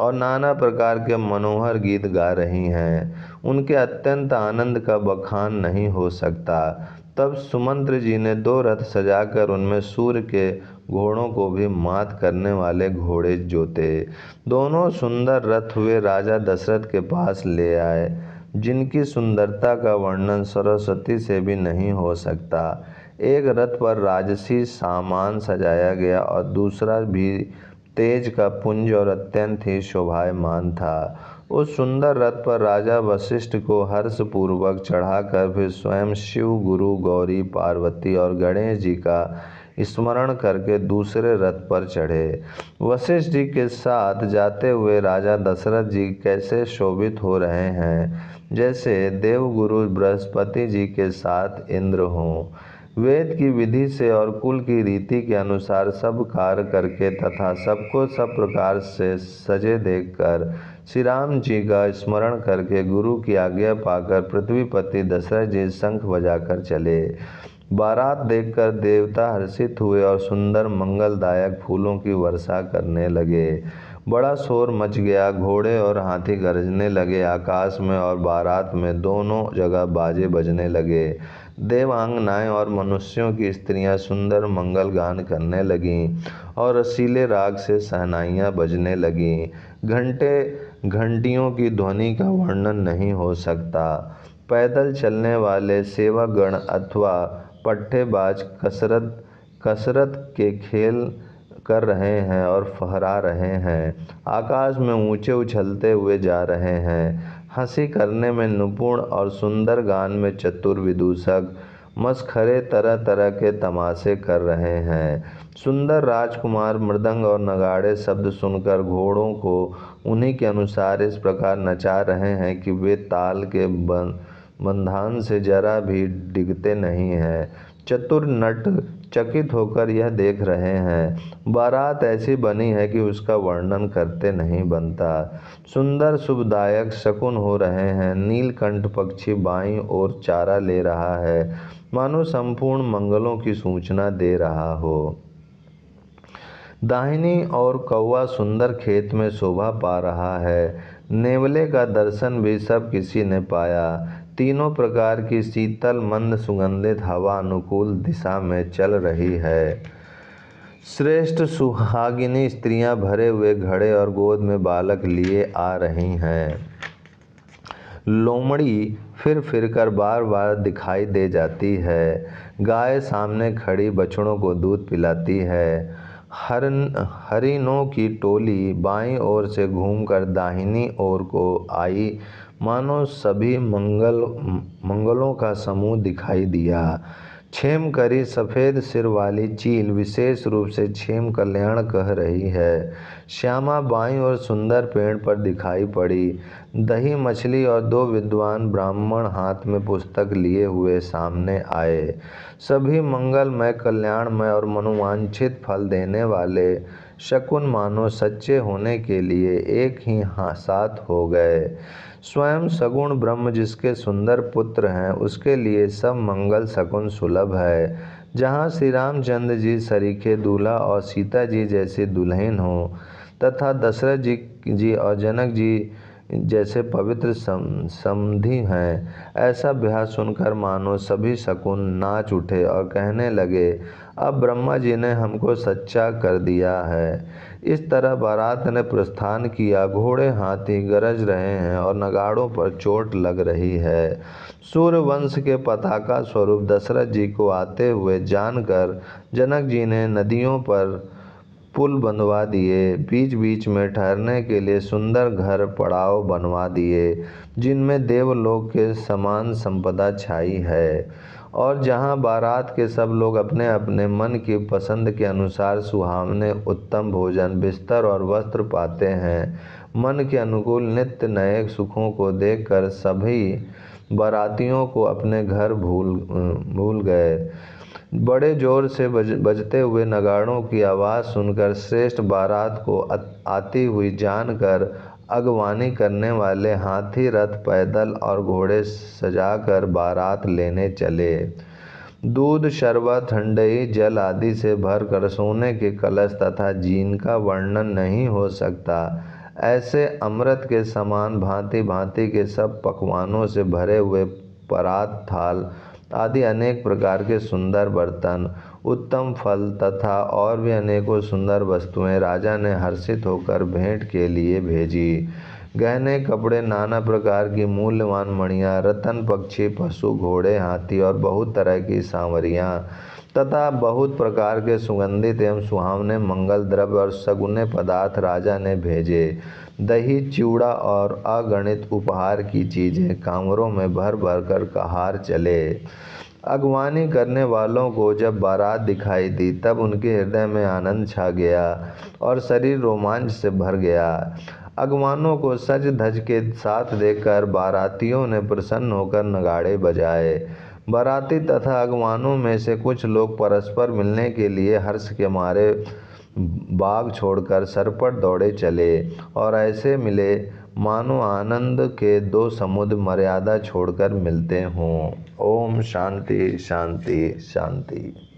और नाना प्रकार के मनोहर गीत गा रही हैं। उनके अत्यंत आनंद का बखान नहीं हो सकता। तब सुमंत्र जी ने 2 रथ सजाकर उनमें सूर्य के घोड़ों को भी मात करने वाले घोड़े जोते। दोनों सुंदर रथ वे राजा दशरथ के पास ले आए, जिनकी सुंदरता का वर्णन सरस्वती से भी नहीं हो सकता। एक रथ पर राजसी सामान सजाया गया और दूसरा भी तेज का पुंज और अत्यंत ही शोभायमान था। उस सुंदर रथ पर राजा वशिष्ठ को हर्षपूर्वक चढ़ाकर फिर स्वयं शिव, गुरु, गौरी, पार्वती और गणेश जी का स्मरण करके दूसरे रथ पर चढ़े। वशिष्ठ जी के साथ जाते हुए राजा दशरथ जी कैसे शोभित हो रहे हैं, जैसे देवगुरु बृहस्पति जी के साथ इंद्र हों। वेद की विधि से और कुल की रीति के अनुसार सब कार्य करके तथा सबको सब प्रकार से सजे देखकर श्री राम जी का स्मरण करके गुरु की आज्ञा पाकर पृथ्वीपति दशरथ जी शंख बजाकर चले। बारात देखकर देवता हर्षित हुए और सुंदर मंगलदायक फूलों की वर्षा करने लगे। बड़ा शोर मच गया, घोड़े और हाथी गरजने लगे। आकाश में और बारात में दोनों जगह बाजे बजने लगे। देवांगनाएं और मनुष्यों की स्त्रियां सुंदर मंगल गान करने लगीं और रसीले राग से शहनाइयां बजने लगीं। घंटियों की ध्वनि का वर्णन नहीं हो सकता। पैदल चलने वाले सेवकगण अथवा पट्टेबाज कसरत के खेल कर रहे हैं और फहरा रहे हैं। आकाश में ऊंचे उछलते हुए जा रहे हैं। हंसी करने में निपुण और सुंदर गान में चतुर विदूषक मस्खरे तरह तरह के तमाशे कर रहे हैं। सुंदर राजकुमार मृदंग और नगाड़े शब्द सुनकर घोड़ों को उन्हीं के अनुसार इस प्रकार नचा रहे हैं कि वे ताल के बंधान से जरा भी डिगते नहीं हैं। चतुर नट चकित होकर यह देख रहे हैं। बारात ऐसी बनी है कि उसका वर्णन करते नहीं बनता। सुंदर शुभदायक शकुन हो रहे हैं। नीलकंठ पक्षी बाईं ओर चारा ले रहा है, मानो संपूर्ण मंगलों की सूचना दे रहा हो। दाहिनी ओर कौवा सुंदर खेत में शोभा पा रहा है। नेवले का दर्शन भी सब किसी ने पाया। तीनों प्रकार की शीतल मंद सुगंधित हवा अनुकूल दिशा में चल रही है। श्रेष्ठ सुहागिनी स्त्रियां भरे हुए घड़े और गोद में बालक लिए आ रही हैं। लोमड़ी फिर फिरकर बार बार दिखाई दे जाती है। गाय सामने खड़ी बछड़ों को दूध पिलाती है। हरिनों की टोली बाईं ओर से घूमकर दाहिनी ओर को आई, मानो सभी मंगलों का समूह दिखाई दिया। क्षेम करी सफ़ेद सिर वाली चील विशेष रूप से क्षेम कल्याण कह रही है। श्यामा बाईं ओर सुंदर पेड़ पर दिखाई पड़ी। दही मछली और दो विद्वान ब्राह्मण हाथ में पुस्तक लिए हुए सामने आए। सभी मंगलमय, कल्याणमय और मनोवांछित फल देने वाले शकुन मानो सच्चे होने के लिए एक ही साथ हो गए। स्वयं सगुण ब्रह्म जिसके सुंदर पुत्र हैं, उसके लिए सब मंगल शकुन सुलभ है। जहाँ श्री रामचंद्र जी सरीखे दूल्हा और सीता जी जैसी दुल्हन हो तथा दशरथ जी और जनक जी जैसे पवित्र समधि हैं, ऐसा ब्याह सुनकर मानो सभी शकुन नाच उठे और कहने लगे, अब ब्रह्मा जी ने हमको सच्चा कर दिया है। इस तरह बारात ने प्रस्थान किया। घोड़े हाथी गरज रहे हैं और नगाड़ों पर चोट लग रही है। सूर्यवंश के पताका स्वरूप दशरथ जी को आते हुए जानकर जनक जी ने नदियों पर पुल बंधवा दिए। बीच बीच में ठहरने के लिए सुंदर घर पड़ाव बनवा दिए, जिनमें देवलोक के समान संपदा छाई है और जहां बारात के सब लोग अपने अपने मन की पसंद के अनुसार सुहावने उत्तम भोजन, बिस्तर और वस्त्र पाते हैं। मन के अनुकूल नित्य नए सुखों को देखकर सभी बारातियों को अपने घर भूल गए। बड़े जोर से बजते हुए नगाड़ों की आवाज़ सुनकर श्रेष्ठ बारात को आती हुई जानकर अगवानी करने वाले हाथी रथ पैदल और घोड़े सजाकर बारात लेने चले। दूध, शरबत, ठंडई जल आदि से भरकर सोने के कलश तथा जिनका वर्णन नहीं हो सकता, ऐसे अमृत के समान भांति भांति के सब पकवानों से भरे हुए परात, थाल आदि अनेक प्रकार के सुंदर बर्तन, उत्तम फल तथा और भी अनेकों सुंदर वस्तुएं राजा ने हर्षित होकर भेंट के लिए भेजी। गहने, कपड़े, नाना प्रकार की मूल्यवान मणियाँ, रतन, पक्षी, पशु, घोड़े, हाथी और बहुत तरह की सांवरियाँ तथा बहुत प्रकार के सुगंधित एवं सुहावने मंगल द्रव्य और सगुने पदार्थ राजा ने भेजे। दही, चिवड़ा और अगणित उपहार की चीज़ें कांवरों में भर भर कर कहार चले। अगवानी करने वालों को जब बारात दिखाई दी तब उनके हृदय में आनंद छा गया और शरीर रोमांच से भर गया। अगवानों को सज धज के साथ देखकर बारातियों ने प्रसन्न होकर नगाड़े बजाए। बाराती तथा अगवानों में से कुछ लोग परस्पर मिलने के लिए हर्ष के मारे बाग छोड़कर सरपट दौड़े चले और ऐसे मिले मानो आनंद के दो समुद्र मर्यादा छोड़कर मिलते हों। ओम शांति शांति शांति।